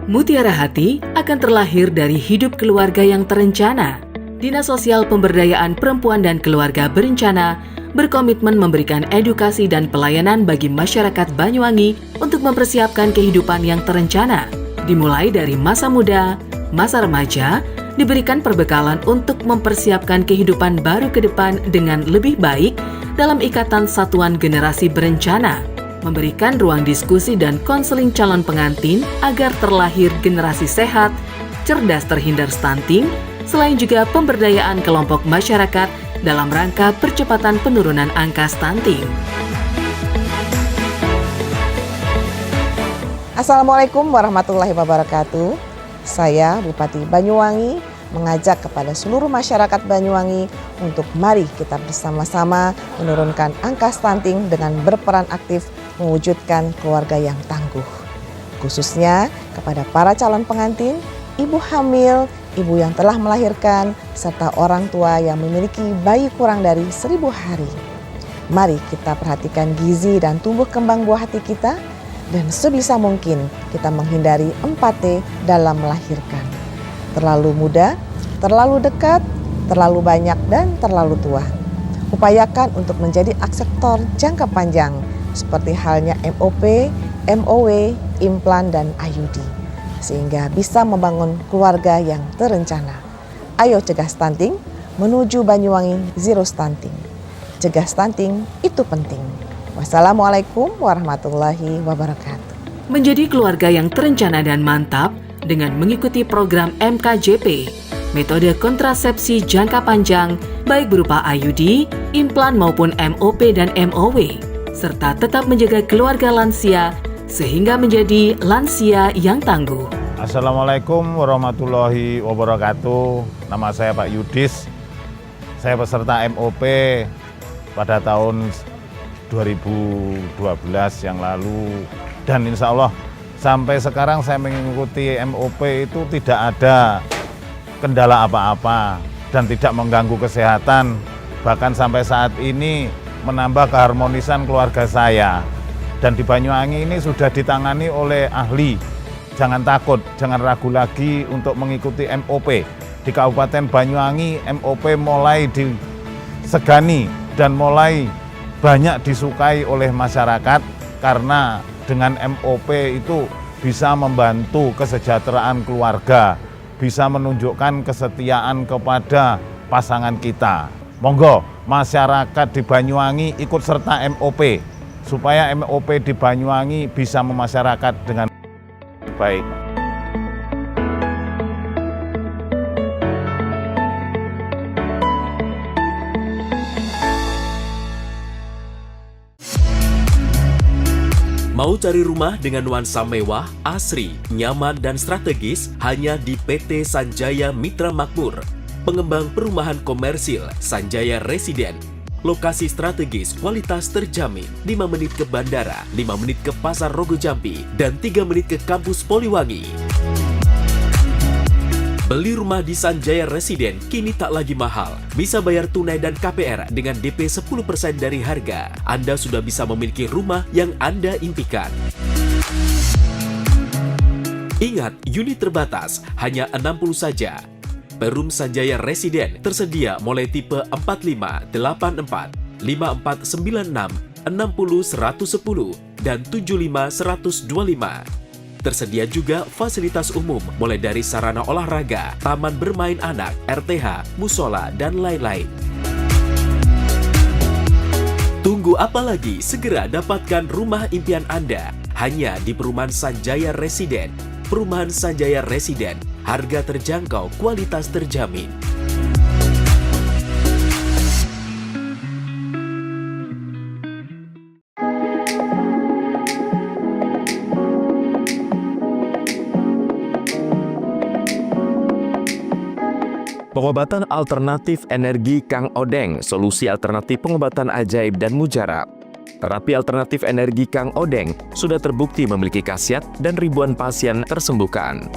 Mutiara Hati akan terlahir dari hidup keluarga yang terencana. Dinas Sosial Pemberdayaan Perempuan dan Keluarga Berencana berkomitmen memberikan edukasi dan pelayanan bagi masyarakat Banyuwangi untuk mempersiapkan kehidupan yang terencana. Dimulai dari masa muda, masa remaja, diberikan perbekalan untuk mempersiapkan kehidupan baru ke depan dengan lebih baik dalam ikatan satuan generasi berencana. Memberikan ruang diskusi dan konseling calon pengantin agar terlahir generasi sehat, cerdas terhindar stunting, selain juga pemberdayaan kelompok masyarakat dalam rangka percepatan penurunan angka stunting. Assalamualaikum warahmatullahi wabarakatuh. Saya Bupati Banyuwangi mengajak kepada seluruh masyarakat Banyuwangi untuk mari kita bersama-sama menurunkan angka stunting dengan berperan aktif mewujudkan keluarga yang tangguh. Khususnya kepada para calon pengantin, ibu hamil, ibu yang telah melahirkan, serta orang tua yang memiliki bayi kurang dari 1000 hari. Mari kita perhatikan gizi dan tumbuh kembang buah hati kita, dan sebisa mungkin kita menghindari 4T dalam melahirkan. Terlalu muda, terlalu dekat, terlalu banyak, dan terlalu tua. Upayakan untuk menjadi akseptor jangka panjang, seperti halnya MOP, MOW, implan, dan IUD. Sehingga bisa membangun keluarga yang terencana. Ayo cegah stunting, menuju Banyuwangi Zero Stunting. Cegah stunting itu penting. Wassalamualaikum warahmatullahi wabarakatuh. Menjadi keluarga yang terencana dan mantap dengan mengikuti program MKJP, metode kontrasepsi jangka panjang, baik berupa IUD, implan maupun MOP dan MOW, serta tetap menjaga keluarga lansia sehingga menjadi lansia yang tangguh. Assalamualaikum warahmatullahi wabarakatuh. Nama saya Pak Yudis. Saya peserta MOP pada tahun 2012 yang lalu. Dan insya Allah sampai sekarang saya mengikuti MOP itu tidak ada kendala apa-apa dan tidak mengganggu kesehatan. Bahkan sampai saat ini menambah keharmonisan keluarga saya. Dan di Banyuwangi ini sudah ditangani oleh ahli. Jangan takut, jangan ragu lagi untuk mengikuti MOP. Di Kabupaten Banyuwangi, MOP mulai disegani dan mulai banyak disukai oleh masyarakat karena dengan MOP itu bisa membantu kesejahteraan keluarga, bisa menunjukkan kesetiaan kepada pasangan kita. Monggo masyarakat di Banyuwangi ikut serta MOP supaya MOP di Banyuwangi bisa memasyarakat dengan baik. Mau cari rumah dengan nuansa mewah, asri, nyaman, dan strategis hanya di PT Sanjaya Mitra Makmur. Pengembang perumahan komersil Sanjaya Residen. Lokasi strategis, kualitas terjamin. 5 menit ke bandara, 5 menit ke Pasar Rogo Jampi, dan 3 menit ke kampus Poliwangi. Beli rumah di Sanjaya Residen kini tak lagi mahal. Bisa bayar tunai dan KPR dengan DP 10% dari harga. Anda sudah bisa memiliki rumah yang Anda impikan. Ingat, unit terbatas, hanya 60 saja. Perum Sanjaya Residen tersedia mulai tipe 45, 84, 5496, 60 110, dan 75 125. Tersedia juga fasilitas umum mulai dari sarana olahraga, taman bermain anak, RTH, musola, dan lain-lain. Tunggu apa lagi? Segera dapatkan rumah impian Anda hanya di Perumahan Sanjaya Residen. Perumahan Sanjaya Residen, harga terjangkau, kualitas terjamin. Pengobatan alternatif energi Kang Odeng, solusi alternatif pengobatan ajaib dan mujarab. Terapi alternatif energi Kang Odeng sudah terbukti memiliki khasiat dan ribuan pasien tersembuhkan.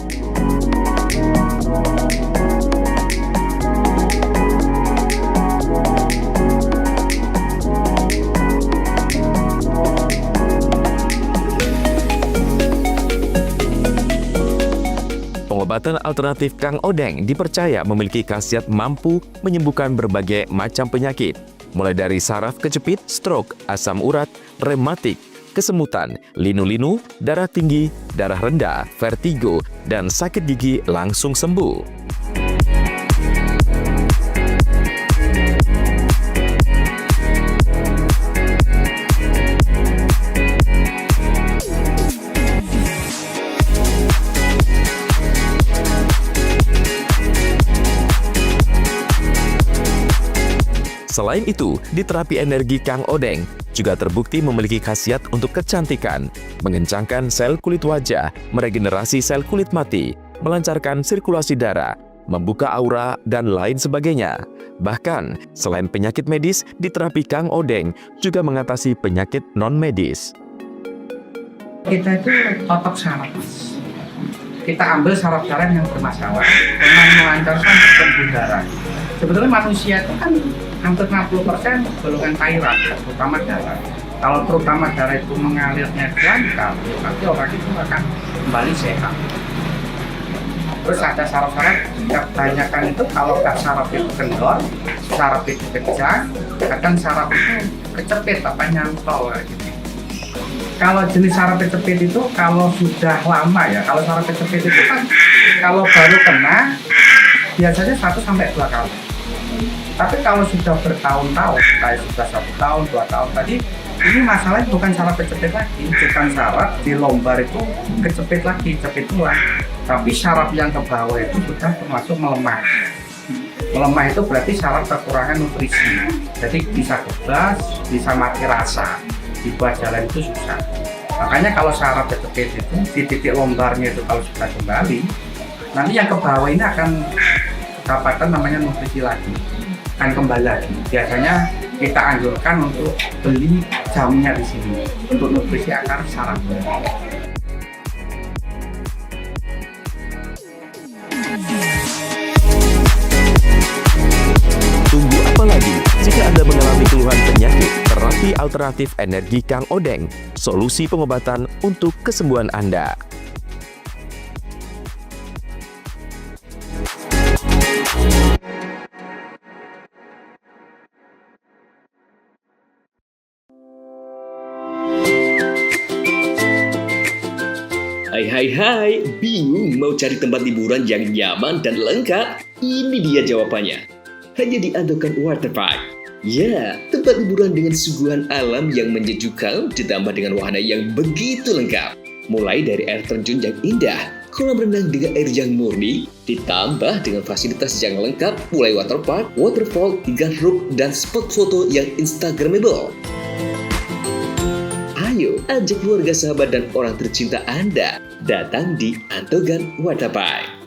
Pengobatan alternatif Kang Odeng dipercaya memiliki khasiat mampu menyembuhkan berbagai macam penyakit, mulai dari saraf kejepit, stroke, asam urat, rematik, kesemutan, linu-linu, darah tinggi, darah rendah, vertigo, dan sakit gigi langsung sembuh. Selain itu, di terapi energi Kang Odeng juga terbukti memiliki khasiat untuk kecantikan, mengencangkan sel kulit wajah, meregenerasi sel kulit mati, melancarkan sirkulasi darah, membuka aura, dan lain sebagainya. Bahkan, selain penyakit medis, di terapi Kang Odeng juga mengatasi penyakit non-medis. Kita itu totok saraf. Kita ambil saraf darah yang bermasalah dengan melancarkan pembuluh darah. Sebetulnya manusia itu kan hampir 60% golongan cairan, terutama darah. Kalau terutama darah itu mengalirnya lancar, nanti orang itu akan kembali sehat. Terus ada saraf-saraf, kebanyakan itu kalau saraf itu kendor, saraf itu pecah, kadang saraf itu kecepit, nyantol gitu. Kalau jenis saraf kecepit itu kalau sudah lama ya, kalau saraf kecepit itu kan kalau baru kena biasanya 1 sampai 2 kali. Tapi kalau sudah bertahun-tahun, kayak sudah 1 tahun, 2 tahun tadi, ini masalahnya bukan saraf kecepit lagi, bukan saraf di lombar itu kecepit lagi, cepit tulang. Tapi saraf yang ke bawah itu sudah termasuk melemah. Melemah itu berarti saraf kekurangan nutrisi. Jadi bisa kebas, bisa mati rasa. Dibuat jalan itu susah. Makanya kalau saraf kecepit itu di titik lombarnya itu kalau sudah kembali, nanti yang ke bawah ini akan dapatkan namanya nutrisi lagi, akan kembali lagi. Biasanya kita anjurkan untuk beli jamnya di sini untuk nutrisi akar saraf. Tunggu apa lagi? Jika Anda mengalami keluhan penyakit, terapi alternatif energi Kang Odeng, solusi pengobatan untuk kesembuhan Anda. Hai, bingung mau cari tempat liburan yang nyaman dan lengkap? Ini dia jawabannya. Hanya di Andokan Waterpark. Ya, tempat liburan dengan suguhan alam yang menyejukkan ditambah dengan wahana yang begitu lengkap. Mulai dari air terjun yang indah, kolam renang dengan air yang murni, ditambah dengan fasilitas yang lengkap mulai waterpark, waterfall, hingga roof dan spot foto yang instagramable. Ayo, ajak keluarga, sahabat, dan orang tercinta Anda datang di Andokan Waterpark.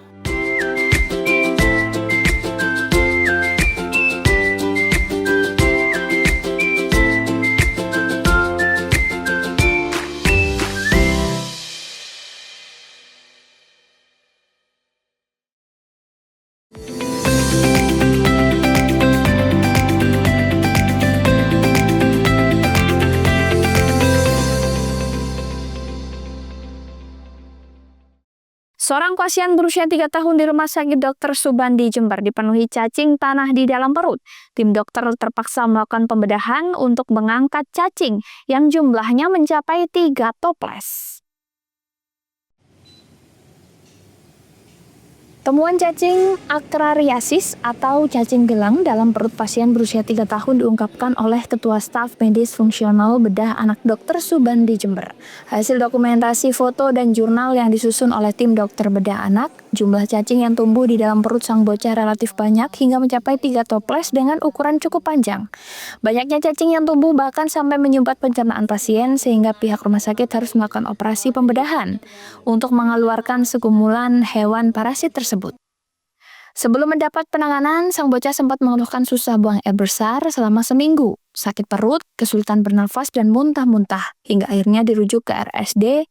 Seorang pasien berusia 3 tahun di Rumah Sakit Dr. Subandi Jember dipenuhi cacing tanah di dalam perut. Tim dokter terpaksa melakukan pembedahan untuk mengangkat cacing yang jumlahnya mencapai 3 toples. Temuan cacing akrariasis atau cacing gelang dalam perut pasien berusia 3 tahun diungkapkan oleh Ketua Staf Medis Fungsional Bedah Anak Dr. Subandi Jember. Hasil dokumentasi foto dan jurnal yang disusun oleh tim dokter bedah anak, jumlah cacing yang tumbuh di dalam perut sang bocah relatif banyak hingga mencapai 3 toples dengan ukuran cukup panjang. Banyaknya cacing yang tumbuh bahkan sampai menyumbat pencernaan pasien sehingga pihak rumah sakit harus melakukan operasi pembedahan untuk mengeluarkan segumulan hewan parasit tersebut. Sebelum mendapat penanganan, sang bocah sempat mengeluhkan susah buang air besar selama seminggu, sakit perut, kesulitan bernafas, dan muntah-muntah, hingga akhirnya dirujuk ke RSUD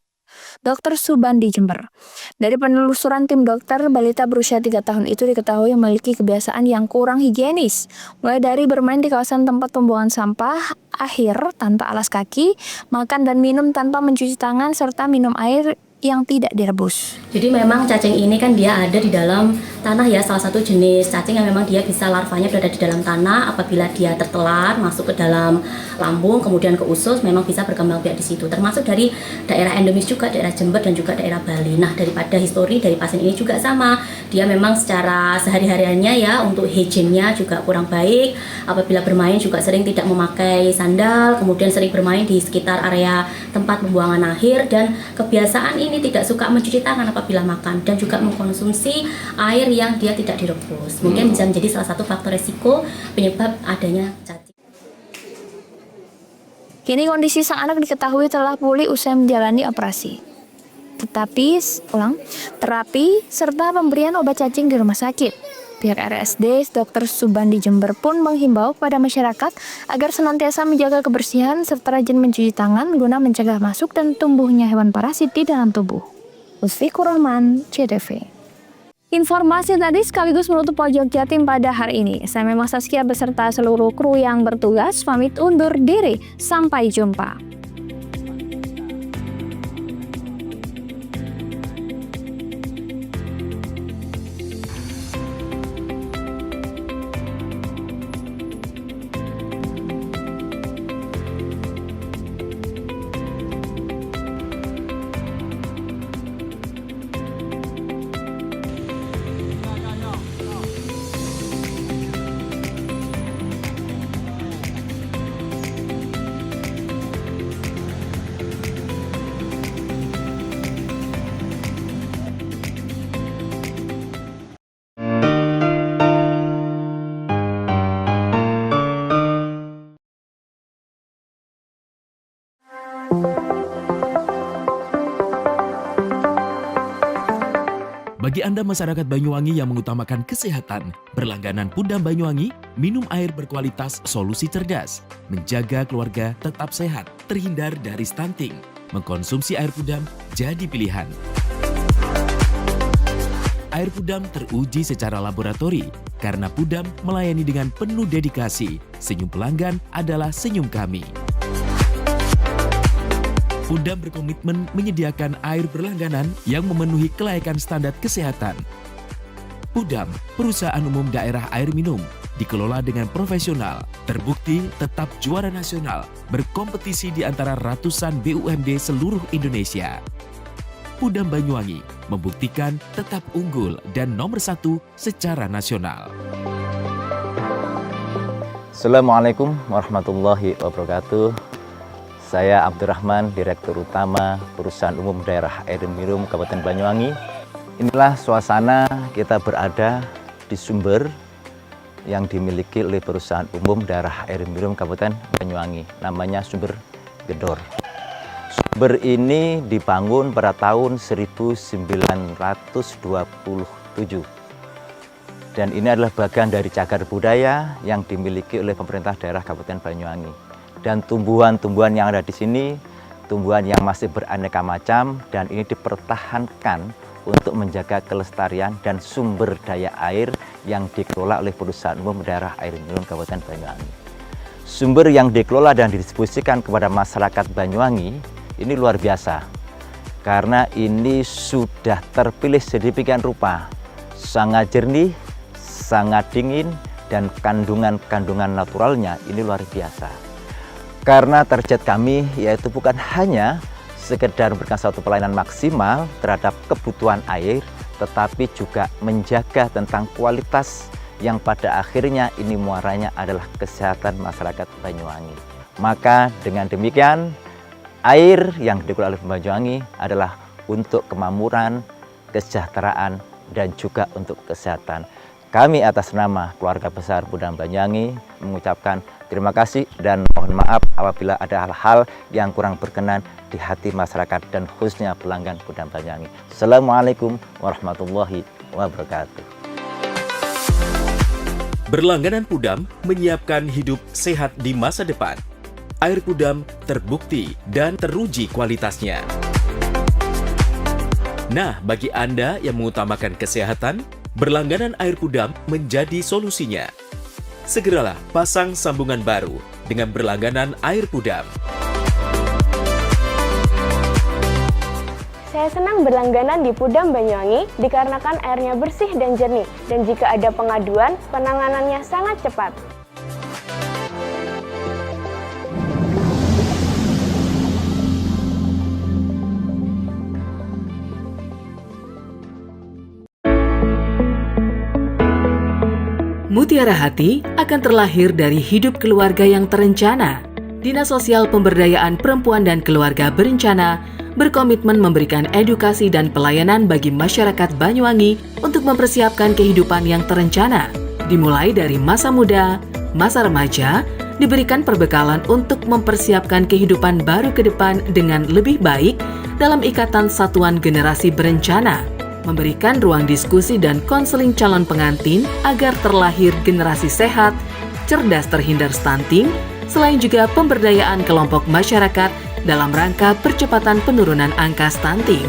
Dr. Subandi Jember. Dari penelusuran tim dokter, balita berusia 3 tahun itu diketahui memiliki kebiasaan yang kurang higienis, mulai dari bermain di kawasan tempat pembuangan sampah, akhir tanpa alas kaki, makan dan minum tanpa mencuci tangan, serta minum air yang tidak direbus. Jadi memang cacing ini kan dia ada di dalam tanah ya, salah satu jenis cacing yang memang dia bisa larvanya berada di dalam tanah. Apabila dia tertelar masuk ke dalam lambung kemudian ke usus, memang bisa berkembang biak di situ. Termasuk dari daerah endemis juga, daerah Jember dan juga daerah Bali. Nah, daripada histori dari pasien ini juga sama, dia memang secara sehari-hariannya ya untuk hygiene-nya juga kurang baik. Apabila bermain juga sering tidak memakai sandal, kemudian sering bermain di sekitar area tempat pembuangan akhir, dan kebiasaan ini tidak suka mencuci tangan apabila makan dan juga mengkonsumsi air yang dia tidak direbus. Mungkin bisa menjadi salah satu faktor resiko penyebab adanya cacing. Kini kondisi sang anak diketahui telah pulih usai menjalani operasi. Terapi serta pemberian obat cacing di rumah sakit. Pihak RSUD Dr. Subandi Jember pun menghimbau kepada masyarakat agar senantiasa menjaga kebersihan serta rajin mencuci tangan guna mencegah masuk dan tumbuhnya hewan parasit di dalam tubuh. Usfikur Rahman, CTV. Informasi tadi sekaligus menutup pojok Jatim pada hari ini. Saya Memang Saskia beserta seluruh kru yang bertugas pamit undur diri. Sampai jumpa. Bagi Anda masyarakat Banyuwangi yang mengutamakan kesehatan, berlangganan Pudam Banyuwangi, minum air berkualitas solusi cerdas, menjaga keluarga tetap sehat, terhindar dari stunting. Mengkonsumsi air Pudam jadi pilihan. Air Pudam teruji secara laboratori karena Pudam melayani dengan penuh dedikasi. Senyum pelanggan adalah senyum kami. Pudam berkomitmen menyediakan air berlangganan yang memenuhi kelayakan standar kesehatan. Pudam, perusahaan umum daerah air minum, dikelola dengan profesional, terbukti tetap juara nasional, berkompetisi di antara ratusan BUMD seluruh Indonesia. Pudam Banyuwangi membuktikan tetap unggul dan nomor 1 secara nasional. Assalamualaikum warahmatullahi wabarakatuh. Saya Abdurrahman, Direktur Utama Perusahaan Umum Daerah Air Minum Kabupaten Banyuwangi. Inilah suasana kita berada di sumber yang dimiliki oleh Perusahaan Umum Daerah Air Minum Kabupaten Banyuwangi. Namanya Sumber Gedor. Sumber ini dibangun pada tahun 1927. Dan ini adalah bagian dari cagar budaya yang dimiliki oleh pemerintah daerah Kabupaten Banyuwangi. Dan tumbuhan-tumbuhan yang ada di sini, tumbuhan yang masih beraneka macam, dan ini dipertahankan untuk menjaga kelestarian dan sumber daya air yang dikelola oleh Perusahaan Umum Daerah Air Minum Kabupaten Banyuwangi. Sumber yang dikelola dan didistribusikan kepada masyarakat Banyuwangi ini luar biasa, karena ini sudah terpilih sedemikian rupa, sangat jernih, sangat dingin, dan kandungan-kandungan naturalnya ini luar biasa. Karena target kami yaitu bukan hanya sekedar memberikan suatu pelayanan maksimal terhadap kebutuhan air, tetapi juga menjaga tentang kualitas yang pada akhirnya ini muaranya adalah kesehatan masyarakat Banyuwangi. Maka dengan demikian, air yang dikelola oleh Banyuwangi adalah untuk kemakmuran, kesejahteraan, dan juga untuk kesehatan. Kami atas nama keluarga besar Pudam Banyuwangi mengucapkan terima kasih dan mohon maaf apabila ada hal-hal yang kurang berkenan di hati masyarakat dan khususnya pelanggan Pudam Banyuwangi. Assalamualaikum warahmatullahi wabarakatuh. Berlangganan Pudam menyiapkan hidup sehat di masa depan. Air Pudam terbukti dan teruji kualitasnya. Nah, bagi Anda yang mengutamakan kesehatan, berlangganan air Pudam menjadi solusinya. Segeralah pasang sambungan baru dengan berlangganan air Pudam. Saya senang berlangganan di Pudam Banyuwangi dikarenakan airnya bersih dan jernih, dan jika ada pengaduan, penanganannya sangat cepat. Mutiara Hati akan terlahir dari hidup keluarga yang terencana. Dinas Sosial Pemberdayaan Perempuan dan Keluarga Berencana berkomitmen memberikan edukasi dan pelayanan bagi masyarakat Banyuwangi untuk mempersiapkan kehidupan yang terencana. Dimulai dari masa muda, masa remaja, diberikan perbekalan untuk mempersiapkan kehidupan baru ke depan dengan lebih baik dalam ikatan satuan generasi berencana. Memberikan ruang diskusi dan konseling calon pengantin agar terlahir generasi sehat, cerdas terhindar stunting, selain juga pemberdayaan kelompok masyarakat dalam rangka percepatan penurunan angka stunting.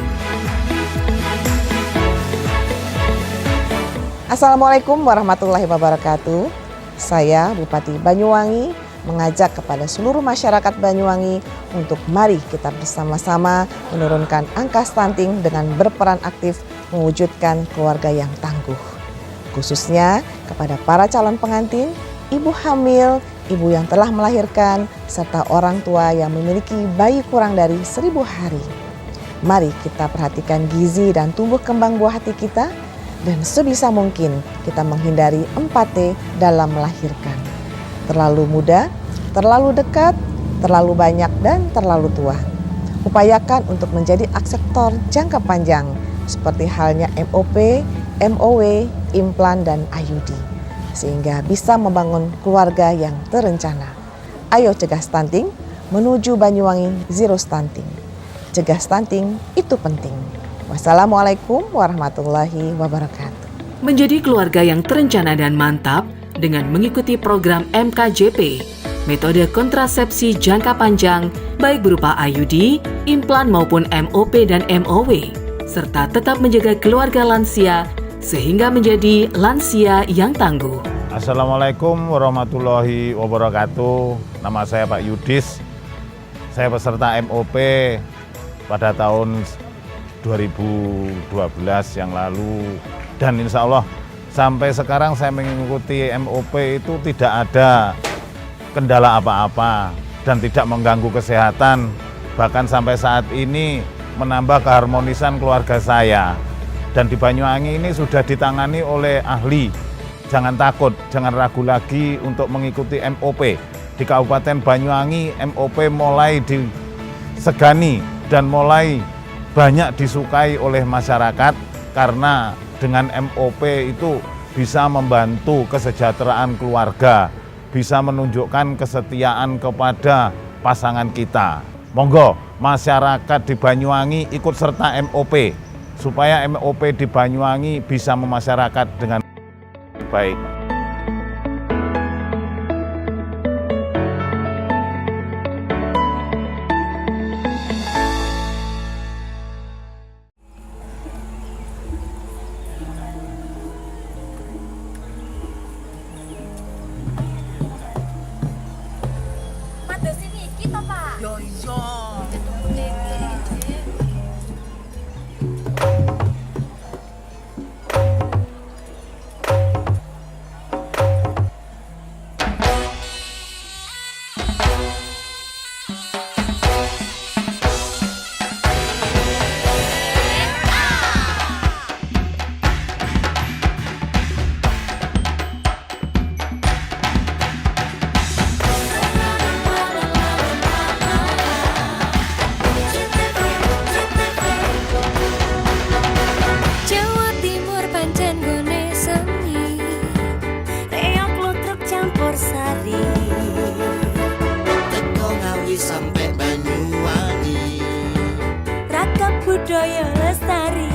Assalamualaikum warahmatullahi wabarakatuh. Saya Bupati Banyuwangi mengajak kepada seluruh masyarakat Banyuwangi untuk mari kita bersama-sama menurunkan angka stunting dengan berperan aktif mewujudkan keluarga yang tangguh. Khususnya kepada para calon pengantin, ibu hamil, ibu yang telah melahirkan, serta orang tua yang memiliki bayi kurang dari 1000 hari. Mari kita perhatikan gizi dan tumbuh kembang buah hati kita, dan sebisa mungkin kita menghindari 4T dalam melahirkan. Terlalu muda, terlalu dekat, terlalu banyak, dan terlalu tua. Upayakan untuk menjadi akseptor jangka panjang, seperti halnya MOP, MOW, implan, dan IUD, sehingga bisa membangun keluarga yang terencana. Ayo cegah stunting, menuju Banyuwangi Zero Stunting. Cegah stunting itu penting. Wassalamualaikum warahmatullahi wabarakatuh. Menjadi keluarga yang terencana dan mantap dengan mengikuti program MKJP, metode kontrasepsi jangka panjang, baik berupa IUD, implan maupun MOP dan MOW, serta tetap menjaga keluarga lansia sehingga menjadi lansia yang tangguh. Assalamualaikum warahmatullahi wabarakatuh. Nama saya Pak Yudis. Saya peserta MOP pada tahun 2012 yang lalu. Dan insya Allah sampai sekarang saya mengikuti MOP itu tidak ada kendala apa-apa dan tidak mengganggu kesehatan. Bahkan sampai saat ini menambah keharmonisan keluarga saya. Dan di Banyuwangi ini sudah ditangani oleh ahli. Jangan takut, jangan ragu lagi untuk mengikuti MOP. Di Kabupaten Banyuwangi, MOP mulai disegani dan mulai banyak disukai oleh masyarakat karena dengan MOP itu bisa membantu kesejahteraan keluarga, bisa menunjukkan kesetiaan kepada pasangan kita. Monggo masyarakat di Banyuwangi ikut serta MOP supaya MOP di Banyuwangi bisa memasyarakat dengan baik. Sampai Banyuwangi, ragam budaya lestari.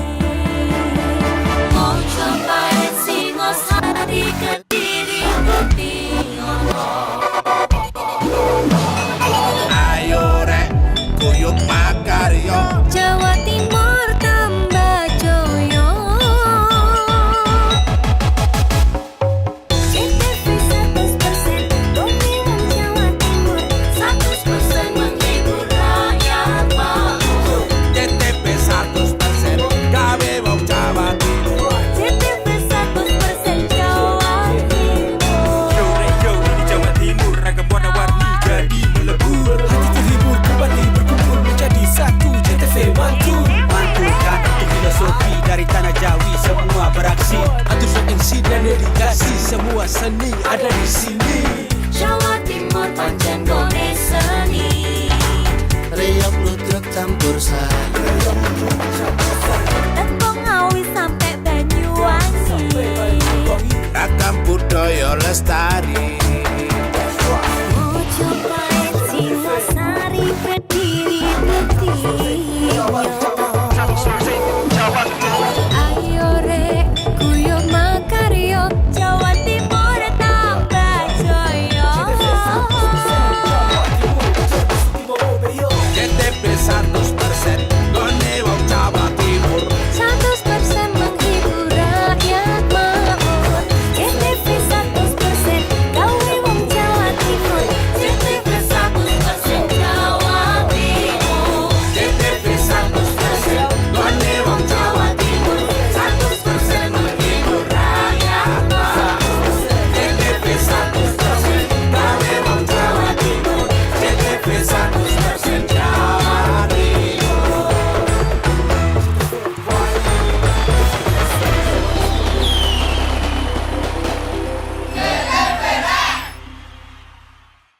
Mojopahit, Singosari, Kediri, Kutingono. Ayo rek, kuyup makaryo. Jawa Timur tambah joyo. CTV 100% dongeng Jawa Timur, 100% menghibur rakyat makmur. CTV 100% gawe wong Jawa Timur. CTV 100% Jawa Timur. Yo di Jawa Timur ragam warna-warni jadi melebur. Hati terhibur kembali berkumpul menjadi satu. CTV mantu mantulkan untuk filosofi dari tanah Jawi, semua beraksi. Atur MC dan dedikasi, semua seni ada di sini. Jawa Timur pancen gone seni. Riok ludruk campur sari.